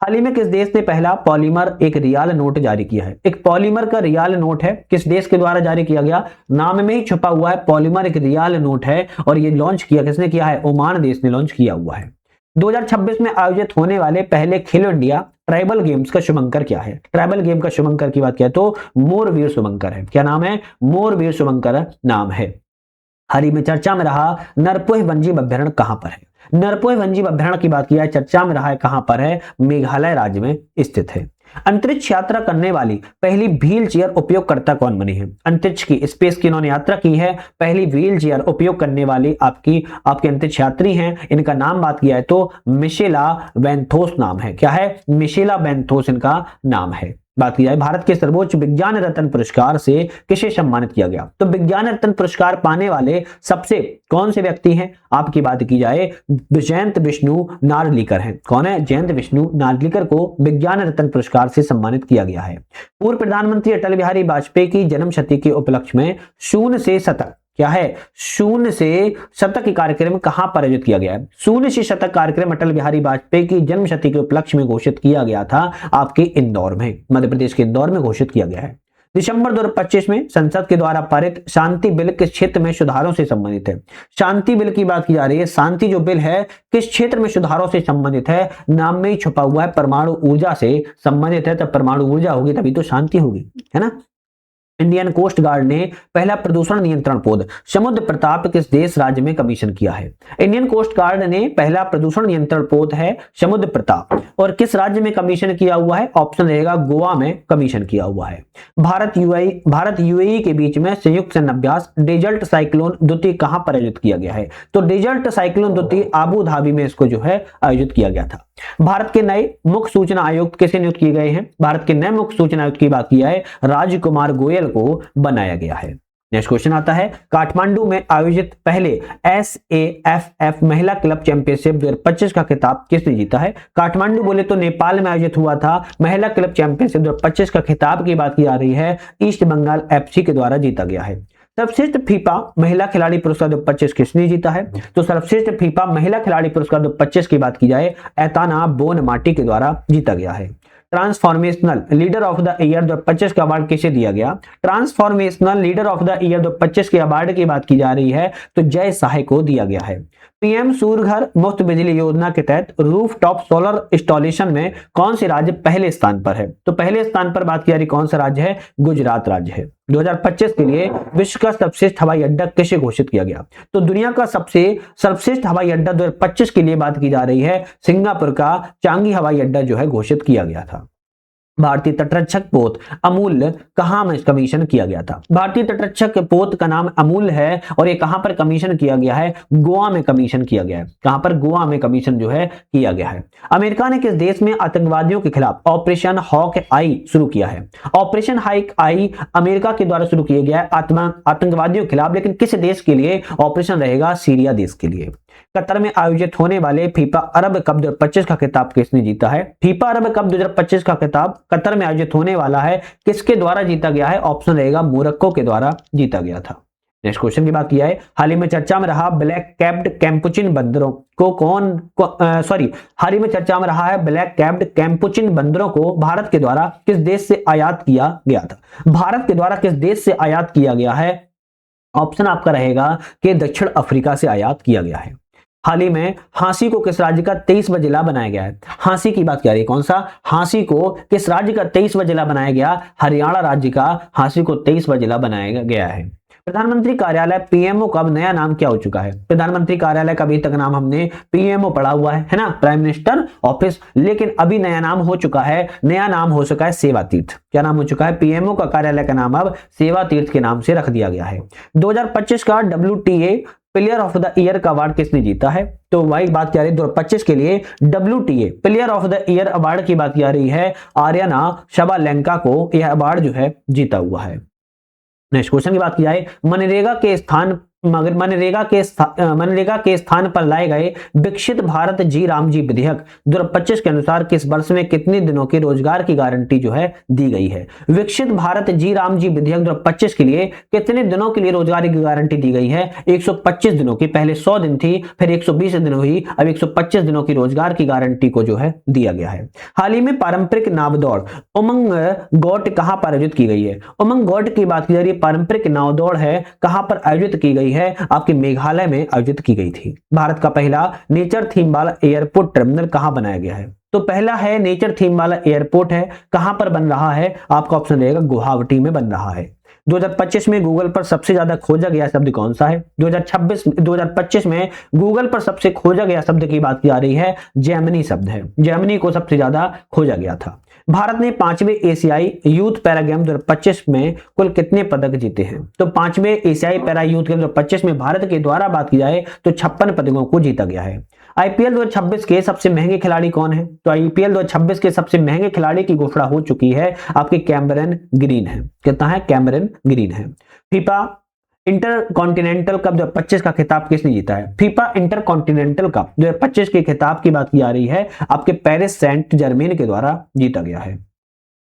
हाल ही में किस देश ने पहला पॉलीमर एक रियाल नोट जारी किया है? एक पॉलीमर का रियाल नोट है, किस देश के द्वारा जारी किया गया? नाम में ही छुपा हुआ है, पॉलीमर एक रियाल नोट है और ये लॉन्च किया किसने किया है? ओमान देश ने लॉन्च किया हुआ है। 2026 में आयोजित होने वाले पहले खेलो इंडिया ट्राइबल गेम्स का शुभंकर क्या है? ट्राइबल गेम का शुभंकर की बात किया तो मोरवीर शुभंकर है। क्या नाम है? मोरवीर शुभंकर नाम है। हाल ही में चर्चा में रहा नरपोह वन्यजीव अभ्यारण्य कहां पर है? नरपोह वन्यजीव अभ्यारण्य की बात किया चर्चा में रहा है, कहां पर है? मेघालय राज्य में स्थित है। अंतरिक्ष यात्रा करने वाली पहली व्हील चेयर उपयोगकर्ता कौन बनी है? अंतरिक्ष की स्पेस की इन्होंने यात्रा की है, पहली व्हील चेयर उपयोग करने वाली आपके अंतरिक्ष यात्री हैं। इनका नाम बात किया है तो मिशेला वेंथोस नाम है। क्या है? मिशेला वेंथोस इनका नाम है। बात की जाए भारत के सर्वोच्च विज्ञान रत्न पुरस्कार से किसे सम्मानित किया गया? तो विज्ञान रत्न पुरस्कार पाने वाले सबसे कौन से व्यक्ति हैं? आपकी बात की जाए जयंत विष्णु नार्लिकर हैं। कौन है? जयंत विष्णु नार्लिकर को विज्ञान रत्न पुरस्कार से सम्मानित किया गया है। पूर्व प्रधानमंत्री अटल बिहारी वाजपेयी की जन्मशती के उपलक्ष्य में शून्य से शतक, क्या है? शून्य से शतक कार्यक्रम कहां पर आयोजित किया गया है? शून्य से शतक कार्यक्रम अटल बिहारी वाजपेयी की जन्मशती के उपलक्ष्य में घोषित किया गया था आपके इंदौर में, मध्य प्रदेश के इंदौर में घोषित किया गया है। दिसंबर 2025 में संसद के द्वारा पारित शांति बिल किस क्षेत्र में सुधारों से संबंधित है? शांति बिल की बात की जा रही है। शांति जो बिल है किस क्षेत्र में सुधारों से संबंधित है? नाम में ही छुपा हुआ है, परमाणु ऊर्जा से संबंधित है। तब परमाणु ऊर्जा होगी तभी तो शांति होगी, है ना। इंडियन कोस्ट गार्ड ने पहला प्रदूषण नियंत्रण पोत समुद्र प्रताप किस देश राज्य में कमीशन किया है? इंडियन कोस्ट गार्ड ने पहला प्रदूषण नियंत्रण पोत है समुद्र प्रताप, और किस राज्य में कमीशन किया हुआ है? ऑप्शन रहेगा गोवा में कमीशन किया हुआ है। भारत यूएई के बीच में संयुक्त सैन्य अभ्यास डेजर्ट साइक्लोन द्वितीय कहां पर आयोजित किया गया है? तो डेजर्ट साइक्लोन द्वितीय आबू धाबी में इसको जो है आयोजित किया गया था। भारत के नए मुख्य सूचना आयुक्त किसे नियुक्त किए गए हैं? भारत के नए मुख्य सूचना आयुक्त की बात की है राजकुमार गोयल को बनाया गया है। नेक्स्ट क्वेश्चन आता है काठमांडू में आयोजित पहले SAFF महिला क्लब चैंपियनशिप 2025 का खिताब किसने जीता है? काठमांडू बोले तो नेपाल में आयोजित हुआ था महिला क्लब चैंपियनशिप 2025 का खिताब की बात की जा रही है ईस्ट बंगाल FC के द्वारा जीता गया है। सर्वश्रेष्ठ फीफा महिला खिलाड़ी पुरस्कार 2025 किसने जीता है? तो सर्वश्रेष्ठ फीफा महिला खिलाड़ी पुरस्कार 2025 की बात की जाए एताना बोनमाटी के द्वारा जीता गया है। Transformational leader of the year 2025 का अवार्ड किसे दिया गया? Transformational leader of the year 2025 के अवार्ड की बात की जा रही है तो जय साहे को दिया गया है। पीएम सूर्य घर मुफ्त बिजली योजना के तहत रूफटॉप सोलर इंस्टॉलेशन में कौन से राज्य पहले स्थान पर है? तो पहले स्थान पर बात की जा रही कौन सा राज्य है? गुजरात राज्य है। 2025 के लिए विश्व का सर्वश्रेष्ठ हवाई अड्डा किसे घोषित किया गया? तो दुनिया का सबसे सर्वश्रेष्ठ हवाई अड्डा 2025 के लिए बात की जा रही है सिंगापुर का चांगी हवाई अड्डा जो है घोषित किया गया था। भारतीय तटरक्षक पोत अमूल्य कहां में कमीशन किया गया था? भारतीय तटरक्षक पोत का नाम अमूल्य है और ये कहां पर कमीशन किया गया है? गोवा में कमीशन किया गया है। कहां पर? गोवा में कमीशन जो है किया गया है। अमेरिका ने किस देश में आतंकवादियों के खिलाफ ऑपरेशन हॉक आई शुरू किया है? ऑपरेशन हॉक आई अमेरिका के द्वारा शुरू किया गया है आतंकवादियों के खिलाफ, लेकिन किस देश के लिए ऑपरेशन रहेगा? सीरिया देश के लिए। कतर में आयोजित होने वाले फीफा अरब कप 2025 का खिताब किसने जीता है? फीफा अरब कप 2025 का खिताब कतर में आयोजित होने वाला है, किसके द्वारा जीता गया है? ऑप्शन रहेगा मोरक्को के द्वारा जीता गया था। नेक्स्ट क्वेश्चन की बात किया है हाल ही में चर्चा में रहा ब्लैक कैप्ड कैंपुचिन बंदरों हाल ही में चर्चा में रहा है ब्लैक कैप्ड कैंपुचिन बंदरों को भारत के द्वारा किस देश से आयात किया गया था? भारत के द्वारा किस देश से आयात किया गया है? ऑप्शन आपका रहेगा कि दक्षिण अफ्रीका से आयात किया गया है। हाल ही में हांसी को किस राज्य का 23वां जिला बनाया गया है? हांसी की बात कर रही है कौन सा? हांसी को किस राज्य का 23वां जिला बनाया गया? हरियाणा राज्य का हांसी को 23वां जिला बनाया गया है। प्रधानमंत्री कार्यालय पीएमओ का नया नाम क्या हो चुका है? प्रधानमंत्री कार्यालय का अभी तक नाम हमने पीएमओ पढ़ा हुआ है ना, प्राइम मिनिस्टर ऑफिस, लेकिन अभी नया नाम हो चुका है, नया नाम हो चुका है सेवा तीर्थ। क्या नाम हो चुका है? पीएमओ का कार्यालय का नाम अब सेवा तीर्थ के नाम से रख दिया गया है। 2025 का WTA player of the year का अवार्ड किसने जीता है? तो वही बात क्या रही है 2025 के लिए WTA player of the year award की बात की जा रही है आर्याना शबालेंका को यह अवार्ड जो है जीता हुआ है। नेक्स्ट क्वेश्चन की बात की जाए मनरेगा के स्थान मनरेगा के स्थान पर लाए गए विकसित भारत जी रामजी विधेयक 2025 के अनुसार किस वर्ष में कितने दिनों के रोजगार की गारंटी जो है दी गई है? विकसित भारत जी रामजी विधेयक 2025 के लिए कितने दिनों के लिए रोजगार की गारंटी दी गई है? 125 दिनों की। पहले 100 दिन थी, फिर 120 दिन हुई, अब 125 दिनों की रोजगार की गारंटी को जो है दिया गया है। हाल ही में पारंपरिक नाव दौड़ उमंग गौट कहां पर आयोजित की गई है? उमंग गौट की बात की जा रही है, पारंपरिक नाव दौड़ है, कहां पर आयोजित की गई है? आपके मेघालय में आयोजित की गई थी। भारत का पहला नेचर थीम वाला एयरपोर्ट टर्मिनल कहां बनाया गया है? तो पहला है नेचर थीम वाला एयरपोर्ट है, कहां पर बन रहा है? आपका ऑप्शन रहेगा गुवाहाटी में बन रहा है। 2025 में गूगल पर सबसे ज्यादा खोजा गया शब्द कौन सा है? 2025 में गूगल पर सबसे खोजा गया शब्द की बात की जा रही है, जेमिनी शब्द है। जेमिनी को सबसे ज्यादा खोजा गया था। भारत ने 5वें एशियाई यूथ पैरा गेम 2025 में कुल कितने पदक जीते हैं? तो 5वें एशियाई पैरा यूथ गेम 2025 में भारत के द्वारा बात की जाए तो 56 पदकों को जीता गया है। आईपीएल 2026 के सबसे महंगे खिलाड़ी कौन है? तो आईपीएल 2026 के सबसे महंगे खिलाड़ी की घोषणा हो चुकी है, आपके कैमरन ग्रीन है। कितना है? कैमरन ग्रीन है। फीफा इंटर कॉन्टिनेंटल कप 2025 का खिताब किसने जीता है? फीफा इंटर कॉन्टिनेंटल कप 2025 के खिताब की बात की जा रही है, आपके पेरिस सेंट जर्मेन के द्वारा जीता गया है।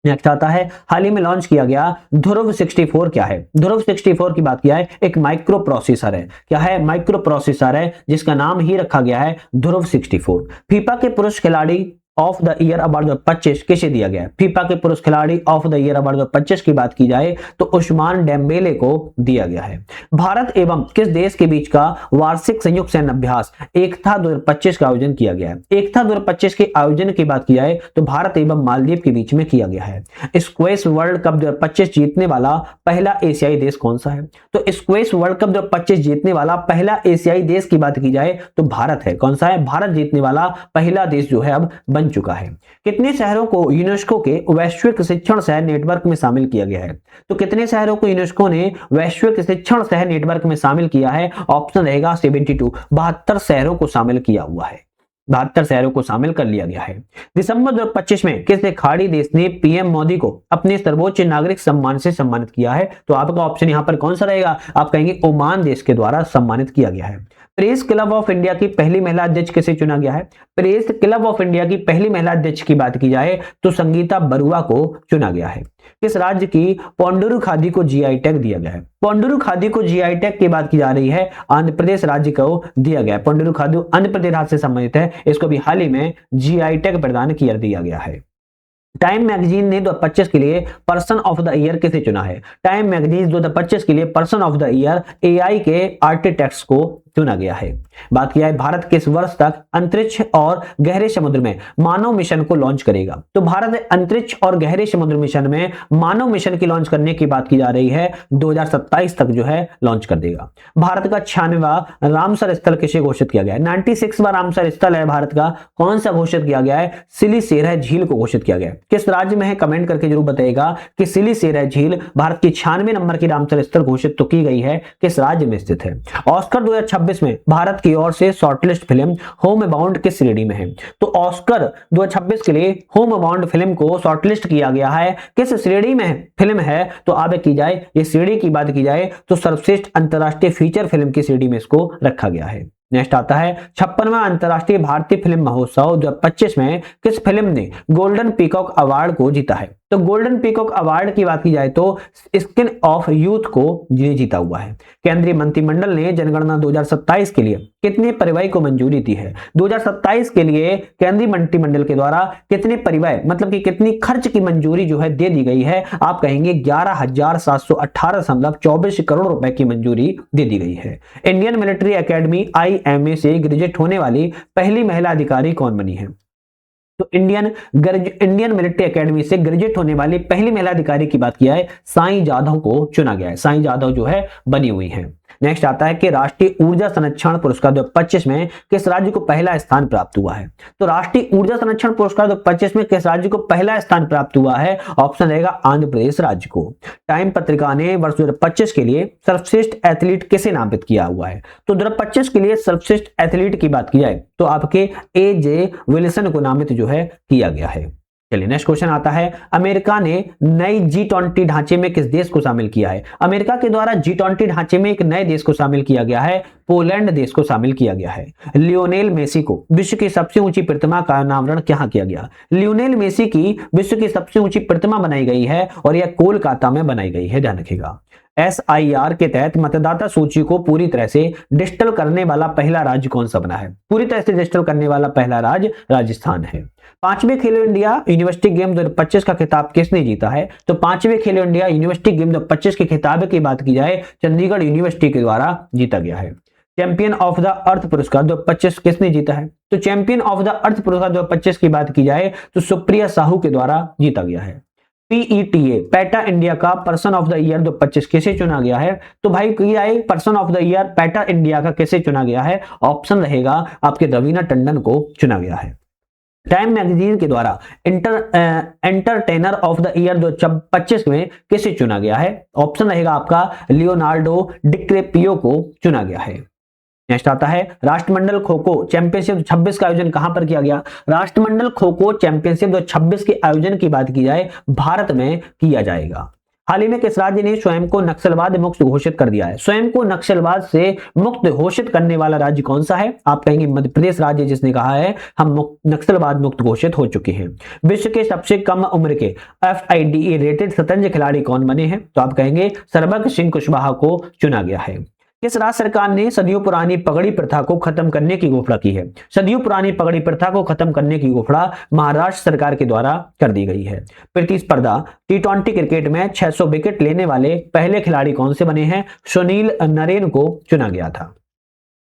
नेक्स्ट आता है, हाल ही में लॉन्च किया गया ध्रुव 64 क्या है? ध्रुव 64 की बात किया है, एक माइक्रो प्रोसेसर है। क्या है? माइक्रो प्रोसेसर है, जिसका नाम ही रखा गया है ध्रुव 64। फीफा के पुरुष खिलाड़ी ऑफ द ईयर अवार्ड 2025 किसे दिया गया है? फीफा के पुरुष खिलाड़ी ऑफ द ईयर अवार्ड 2025 की बात की जाए तो उस्मान डेम्बेले को दिया गया है। भारत एवं किस देश के बीच का वार्षिक संयुक्त सैन्य अभ्यास एकता 2025 का आयोजन किया गया है? एकता 2025 के आयोजन की बात की जाए तो भारत एवं मालदीव के बीच में किया गया है। स्क्वैश वर्ल्ड कप 2025 जीतने वाला पहला एशियाई देश कौन सा है? तो स्क्वैश वर्ल्ड कप 2025 जीतने वाला पहला एशियाई देश की बात की जाए तो भारत है। कौन सा है? भारत जीतने वाला पहला देश जो है अब बन चुका है। कितने शहरों को यूनेस्को के वैश्विक शिक्षण शहर नेटवर्क में शामिल किया गया है? तो कितने शहरों को यूनेस्को ने वैश्विक शिक्षण शहर नेटवर्क में शामिल किया है? ऑप्शन रहेगा 72। 72 शहरों को शामिल किया हुआ है। 72 शहरों को शामिल कर लिया गया है। दिसंबर 2025 में किस खाड़ी देश ने पीएम मोदी को अपने सर्वोच्च नागरिक सम्मान से सम्मानित किया है? तो आपका ऑप्शन यहां पर कौन सा रहेगा? आप कहेंगे ओमान देश के द्वारा सम्मानित किया गया है। प्रेस क्लब ऑफ इंडिया की पहली महिला अध्यक्ष किसे चुना गया है? प्रेस क्लब ऑफ इंडिया की पहली महिला अध्यक्ष की बात की जाए तो संगीता बरुआ को चुना गया है। किस राज्य की पोंडुरु खादी को जीआई टैग दिया गया है? पोंडुरु खादी को जीआई टैग की बात की जा रही है, आंध्र प्रदेश राज्य को दिया गया है। पोंडुरु खादी आंध्र प्रदेश राज्य से संबंधित है, इसको भी हाल ही में जीआई टैग प्रदान किया दिया गया है। टाइम मैगजीन ने 2025 के लिए पर्सन ऑफ द ईयर किसे चुना है? टाइम मैगजीन 2025 के लिए person of the year AI के आर्किटेक्ट्स को चुना गया है। बात किया है भारत किस वर्ष तक अंतरिक्ष और गहरे समुद्र में मानव मिशन को लॉन्च करेगा? तो भारत अंतरिक्ष और गहरे समुद्र मिशन में मानव मिशन की लॉन्च करने की बात की जा रही है, 2027 तक जो है लॉन्च कर देगा। भारत का 96वां रामसर स्थल किसे घोषित किया गया है? 96वां रामसर स्थल है भारत का, कौन सा घोषित किया गया है? सिली सेरा झील को घोषित किया गया है। किस राज्य में है? कमेंट करके जरूर बताइएगा कि सिली सेरा झील भारत की 96 नंबर की रामसर स्थल घोषित तो की गई है, किस राज्य में स्थित है? ऑस्कर 2026 में भारत की ओर से शॉर्टलिस्ट फिल्म होम बाउंड किस श्रेणी में है? तो ऑस्कर 2026 के लिए होम बाउंड फिल्म को शॉर्टलिस्ट किया गया है, किस श्रेणी में फिल्म है? तो आगे की जाए ये श्रेणी की बात की जाए तो सर्वश्रेष्ठ अंतरराष्ट्रीय फीचर फिल्म की श्रेणी में इसको रखा गया है। नेक्स्ट आता है 56वां अंतरराष्ट्रीय भारतीय फिल्म महोत्सव 2025 में किस फिल्म ने गोल्डन पीकॉक अवार्ड को जीता है? तो गोल्डन पीकॉक अवार्ड की बात की जाए तो स्किन ऑफ यूथ को जीता हुआ है। केंद्रीय मंत्रिमंडल ने जनगणना 2027 के लिए कितने परिव्यय को मंजूरी दी है? 2027 के लिए केंद्रीय मंत्रिमंडल के द्वारा कितने परिव्यय मतलब कि कितनी खर्च की मंजूरी जो है दे दी गई है? आप कहेंगे 11,718.24 करोड़ रुपए की मंजूरी दे दी गई है। इंडियन मिलिट्री एकेडमी IMA से ग्रेजुएट होने वाली पहली महिला अधिकारी कौन बनी है? तो इंडियन मिलिट्री एकेडमी से ग्रेजुएट होने वाली पहली महिला अधिकारी की बात किया है, साईं जाधव को चुना गया है। साईं जाधव जो है बनी हुई है। नेक्स्ट आता है कि राष्ट्रीय ऊर्जा संरक्षण पुरस्कार 2025 में किस राज्य को पहला स्थान प्राप्त हुआ है? तो राष्ट्रीय ऊर्जा संरक्षण पुरस्कार 2025 में किस राज्य को पहला स्थान प्राप्त हुआ है? ऑप्शन रहेगा आंध्र प्रदेश राज्य को। टाइम पत्रिका ने वर्ष 2025 के लिए सर्वश्रेष्ठ एथलीट किसे नामित किया हुआ है? तो 2025 के लिए सर्वश्रेष्ठ एथलीट की बात की जाए तो आपके AJ विल्सन को नामित जो है किया गया है। चलिए नेक्स्ट क्वेश्चन आता है, अमेरिका ने नई G20 ढांचे में किस देश को शामिल किया है? अमेरिका के द्वारा G20 ढांचे में एक नए देश को शामिल किया गया है, पोलैंड देश को शामिल किया गया है। लियोनेल मेसी को विश्व की सबसे ऊंची प्रतिमा का अनावरण कहां किया गया? लियोनेल मेसी की विश्व की सबसे ऊंची प्रतिमा बनाई गई है और यह कोलकाता में बनाई गई है, ध्यान रखिएगा। SIR के तहत मतदाता सूची को पूरी तरह से डिजिटल करने वाला पहला राज्य कौन सा बना है? पूरी तरह से डिजिटल करने वाला पहला राज्य राजस्थान है। पांचवें खेलो इंडिया यूनिवर्सिटी गेम 2025 का खिताब किसने जीता है? तो पांचवें खेलो इंडिया यूनिवर्सिटी गेम 2025 के खिताब की बात की जाए, चंडीगढ़ यूनिवर्सिटी के द्वारा जीता गया है। चैंपियन ऑफ द अर्थ पुरस्कार 2025 किसने जीता है? तो चैंपियन ऑफ द अर्थ पुरस्कार 2025 की बात की जाए तो सुप्रिया साहू के द्वारा जीता गया है। PETA पैटा इंडिया का पर्सन ऑफ द ईयर 2025 किसे चुना गया है? तो भाई person of the year PETA India का किसे चुना गया है? ऑप्शन रहेगा आपके रवीना टंडन को चुना गया है। टाइम मैगजीन के द्वारा एंटरटेनर ऑफ द ईयर 2025 में किसे चुना गया है? ऑप्शन रहेगा आपका लियोनार्डो डिक्रेपियो को चुना गया है। नेक्स्ट आता है, राष्ट्रमंडल खो खो चैंपियनशिप 26 का आयोजन कहां पर किया गया? राष्ट्रमंडल खो खो चैंपियनशिप 2026 के आयोजन की बात की जाए भारत में किया जाएगा। हाल ही में किस राज्य ने स्वयं को नक्सलवाद मुक्त घोषित कर दिया है? स्वयं को नक्सलवाद से मुक्त घोषित करने वाला राज्य कौन सा है? आप कहेंगे मध्य प्रदेश राज्य, जिसने कहा है हम नक्सलवाद मुक्त घोषित हो चुके हैं। विश्व के सबसे कम उम्र के FIDE रेटेड शतरंज खिलाड़ी कौन बने हैं? तो आप कहेंगे सरबक सिंह कुशवाहा को चुना गया है। किस राज्य सरकार ने सदियों पुरानी पगड़ी प्रथा को खत्म करने की घोषणा की है? सदियों पुरानी पगड़ी प्रथा को खत्म करने की घोषणा महाराष्ट्र सरकार के द्वारा कर दी गई है। प्रतिस्पर्धा T20 क्रिकेट में 600 विकेट लेने वाले पहले खिलाड़ी कौन से बने हैं? सुनील नरेन को चुना गया था।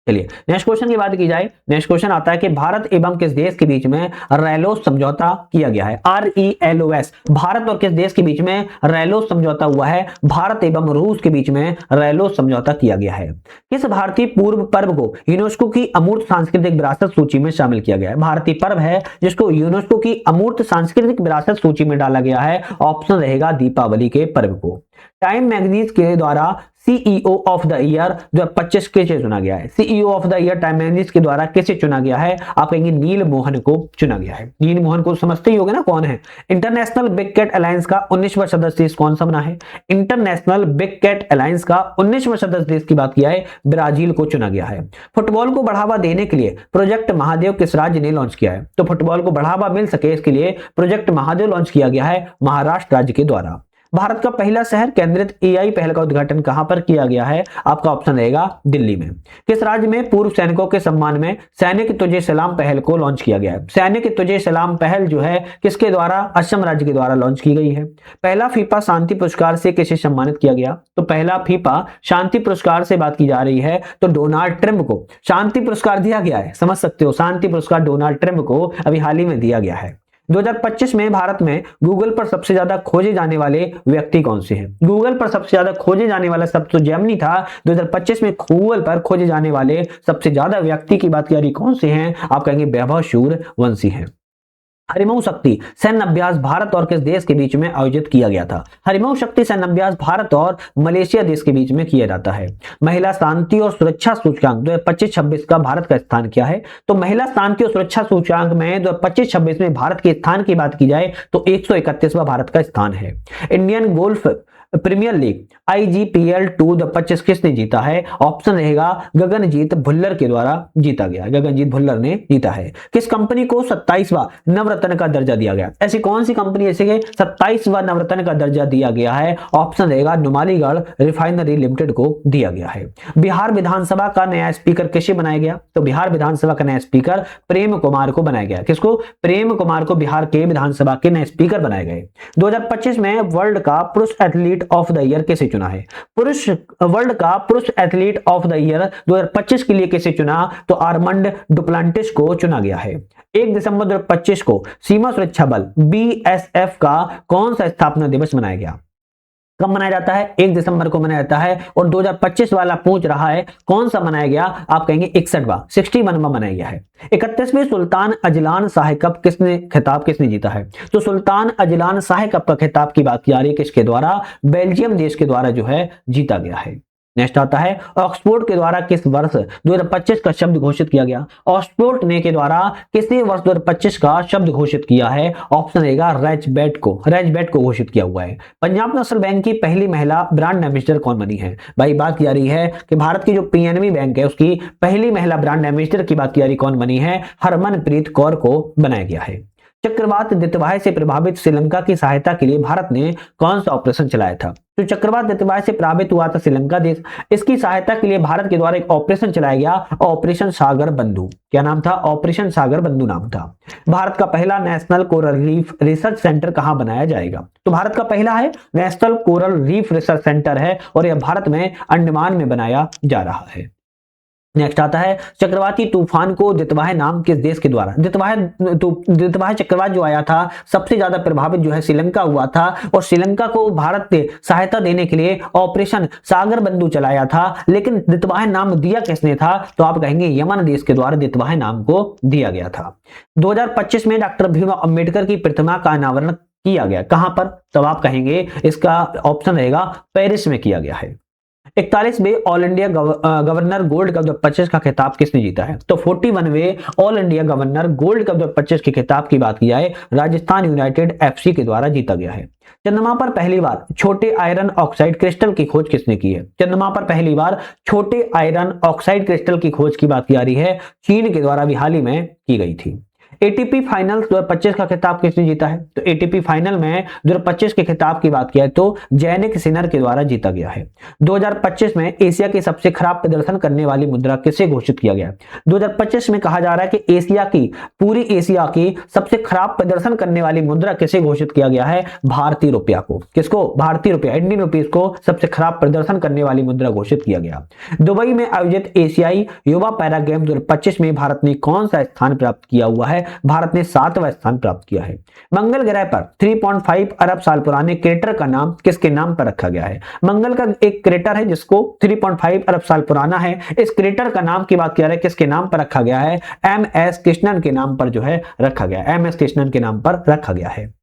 चलिए नेक्स्ट क्वेश्चन की बात की जाए, नेक्स्ट क्वेश्चन आता है कि भारत एवं किस देश के बीच में रैलोस समझौता किया गया है? RELOS, भारत और किस देश के बीच में रैलोस समझौता हुआ है? भारत एवं रूस के बीच में रैलोस समझौता किया गया है। किस भारतीय पूर्व पर्व को यूनेस्को की अमूर्त सांस्कृतिक विरासत सूची में शामिल किया गया है? भारतीय पर्व है जिसको यूनेस्को की अमूर्त सांस्कृतिक विरासत सूची में डाला गया है, ऑप्शन रहेगा दीपावली के पर्व को। टाइम मैगजीन के द्वारा CEO ऑफ द ईयर 2025 किसे चुना गया है? CEO of the year time magazine के द्वारा किसे चुना गया है? आप कहेंगे नील मोहन को चुना गया है। नील मोहन को समझते ही होंगे ना कौन है? इंटरनेशनल बिग कैट अलायंस का 19वां सदस्य देश कौन सा बना है? इंटरनेशनल बिग कैट अलायंस का 19वां सदस्य देश की बात किया है, ब्राजील को चुना गया है। फुटबॉल को बढ़ावा देने के लिए प्रोजेक्ट महादेव किस राज्य ने लॉन्च किया है? तो फुटबॉल को बढ़ावा मिल सके इसके लिए प्रोजेक्ट महादेव लॉन्च किया गया है महाराष्ट्र राज्य के द्वारा। भारत का पहला शहर केंद्रित AI पहल का उद्घाटन कहां पर किया गया है? आपका ऑप्शन रहेगा दिल्ली में। किस राज्य में पूर्व सैनिकों के सम्मान में सैनिक तुझे सलाम पहल को लॉन्च किया गया है? सैनिक तुझे सलाम पहल जो है किसके द्वारा? असम राज्य के द्वारा लॉन्च की गई है। पहला फीफा शांति पुरस्कार से किसे सम्मानित किया गया? तो पहला फीफा शांति पुरस्कार से बात की जा रही है तो डोनाल्ड ट्रंप को शांति पुरस्कार दिया गया है। समझ सकते हो, शांति पुरस्कार डोनाल्ड ट्रंप को अभी हाल ही में दिया गया है। 2025 में भारत में गूगल पर सबसे ज्यादा खोजे जाने वाले व्यक्ति कौन से हैं? गूगल पर सबसे ज्यादा खोजे जाने वाला शब्द तो जेमिनी था। 2025 में गूगल पर खोजे जाने वाले सबसे ज्यादा व्यक्ति की बात करी कौन से हैं? आप कहेंगे वैभव सूर्यवंशी हैं। हरिमऊ शक्ति सैन्य अभ्यास भारत और किस देश के बीच में आयोजित किया गया था? हरिमऊ शक्ति सैन्य अभ्यास भारत और मलेशिया देश के बीच में किया जाता है। महिला शांति और सुरक्षा सूचकांक 2025-26 का भारत का स्थान क्या है? तो महिला शांति और सुरक्षा सूचकांक में 2025-26 में भारत के स्थान की बात की जाए तो 131वां भारत का स्थान है। Indian golf premier league IGPL 2025 किसने जीता है? ऑप्शन रहेगा गगनजीत भुल्लर के द्वारा जीता गया। गगनजीत भुल्लर ने जीता है। किस कंपनी को 27वां नवरत्न का दर्जा दिया गया? ऐसी कौन सी कंपनी ऐसे के 27वां नवरत्न का दर्जा दिया गया है? ऑप्शन रहेगा नुमालीगढ़ रिफाइनरी लिमिटेड को दिया गया है। बिहार विधानसभा का नया स्पीकर किसे बनाया गया? तो बिहार विधानसभा का नया स्पीकर प्रेम कुमार को बनाया गया। किसको? प्रेम कुमार को बिहार के विधानसभा के नए स्पीकर बनाए गए। 2025 में वर्ल्ड का पुरुष एथलीट ऑफ द ईयर किसे चुना है? वर्ल्ड का पुरुष एथलीट ऑफ द ईयर 2025 के लिए किसे चुना? तो आर्मंड डुप्लांटिस को चुना गया है। 1 दिसंबर 2025 को सीमा सुरक्षा बल BSF का कौन सा स्थापना दिवस मनाया गया? कब मनाया जाता है? 1 दिसंबर को मनाया जाता है। और 2025 वाला पूछ रहा है कौन सा मनाया गया? आप कहेंगे 61वां मनाया गया है। 31वें सुल्तान अजलान शाह कप किसने जीता है? तो सुल्तान अजलान शाह कप का खिताब की बात की जा रही है किसके द्वारा? बेल्जियम देश के द्वारा जो है जीता गया है। नेक्स्ट आता है ऑक्सफोर्ड के द्वारा किस वर्ष 2025 का शब्द घोषित किया गया? ऑक्सफोर्ड ने के द्वारा किसी वर्ष 2025 का शब्द घोषित किया है? ऑप्शन रहेगा रैचबैट को घोषित किया हुआ है। पंजाब नेशनल बैंक की पहली महिला ब्रांड एम्बेसडर कौन बनी है? भाई बात की जा रही है कि भारत की जो पीएनबी बैंक है उसकी पहली महिला ब्रांड एम्बेसडर की बात की जा रही, कौन बनी है? हरमनप्रीत कौर को बनाया गया है। चक्रवात दितवाहे से प्रभावित श्रीलंका की सहायता के लिए भारत ने कौन सा ऑपरेशन चलाया था? तो चक्रवात दितवाहे से प्रभावित हुआ था श्रीलंका देश, इसकी सहायता के लिए भारत के द्वारा एक ऑपरेशन चलाया गया, ऑपरेशन सागर बंधु। क्या नाम था? ऑपरेशन सागर बंधु नाम था। भारत का पहला national coral reef research centre कहां बनाया जाएगा? तो भारत का पहला है national coral reef research centre है और यह भारत में अंडमान में बनाया जा रहा है। नेक्स्ट आता है चक्रवाती तूफान को दितवाहे नाम किस देश के द्वारा? दितवाहे चक्रवात जो आया था सबसे ज्यादा प्रभावित जो है श्रीलंका हुआ था और श्रीलंका को भारत ने सहायता देने के लिए ऑपरेशन सागर बंधु चलाया था, लेकिन दितवाहे नाम दिया किसने था? तो आप कहेंगे यमन देश के द्वारा दितवाहे नाम को दिया गया था। 2025 में डॉक्टर भीमराव अंबेडकर की प्रतिमा का अनावरण किया गया, कहां पर? तो आप कहेंगे इसका ऑप्शन रहेगा पेरिस में किया गया है। 41वें all India governor gold cup 2025 का खिताब किसने जीता है? तो 41वें all India governor gold cup 2025 के खिताब की बात की जाए राजस्थान यूनाइटेड एफसी के द्वारा जीता गया है। चंद्रमा पर पहली बार छोटे आयरन ऑक्साइड क्रिस्टल की खोज किसने की है? चंद्रमा पर पहली बार छोटे आयरन ऑक्साइड क्रिस्टल की खोज की बात की जा रही है, चीन के द्वारा भी हाल ही में की गई थी। एटीपी फाइनल 2025 का खिताब किसने जीता है? तो एटीपी फाइनल में 2025 के खिताब की बात किया तो जैनिक सिनर के द्वारा जीता गया है। 2025 में एशिया की सबसे खराब प्रदर्शन करने वाली मुद्रा किसे घोषित किया गया? 2025 में कहा जा रहा है कि पूरी एशिया की सबसे खराब प्रदर्शन करने वाली मुद्रा किसे घोषित किया गया है? भारतीय रुपया को। किसको? भारतीय रुपया, इंडियन रुपीज को सबसे खराब प्रदर्शन करने वाली मुद्रा घोषित किया गया। दुबई में आयोजित एशियाई युवा पैरा गेम 2025 में भारत ने कौन सा स्थान प्राप्त किया हुआ है? भारत ने 7वां स्थान प्राप्त किया है। मंगल ग्रह पर 3.5 अरब साल पुराने क्रेटर का नाम किसके नाम पर रखा गया है? मंगल का एक क्रेटर है जिसको 3.5 अरब साल पुराना है, इस क्रेटर का नाम की बात किया है किसके नाम पर रखा गया है? एमएस कृष्णन के नाम पर जो है रखा गया है, एमएस कृष्णन के नाम पर रखा गया है।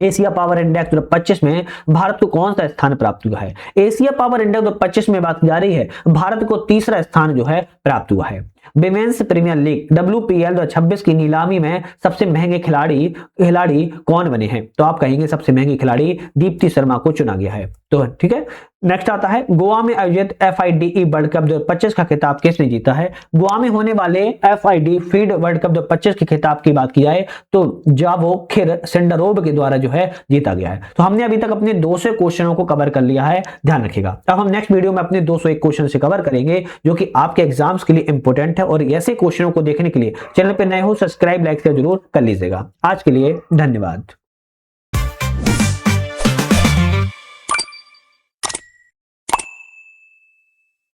एशिया पावर इंडेक्स 2025 में भारत को कौन सा स्थान प्राप्त हुआ है? एशिया पावर इंडेक्स 2025 में बात जा रही है, भारत को 3रा स्थान जो है प्राप्त हुआ है। विमेंस प्रीमियर लीग WPL 2026 की नीलामी में सबसे महंगे खिलाड़ी कौन बने हैं? तो आप कहेंगे सबसे महंगी खिलाड़ी दीप्ति शर्मा को चुना गया है। तो ठीक है, नेक्स्ट आता है गोवा में आयोजित FIDE वर्ल्ड कप 2025 का खिताब किसने जीता है? गोवा में होने वाले FIDE फीड वर्ल्ड कप 2025 के खिताब की बात की जाए तो जावो खिर सिंडरोव के द्वारा जो है जीता गया है। तो हमने अभी तक अपने 200 क्वेश्चनों को कवर कर लिया है, ध्यान रखिएगा। अब हम नेक्स्ट वीडियो में अपने 201 क्वेश्चन से कवर करेंगे जो कि आपके एग्जाम्स के लिए इंपॉर्टेंट है और ऐसे क्वेश्चनों को देखने के लिए चैनल पर नए हो सब्सक्राइब लाइक जरूर कर लीजिएगा। आज के लिए धन्यवाद।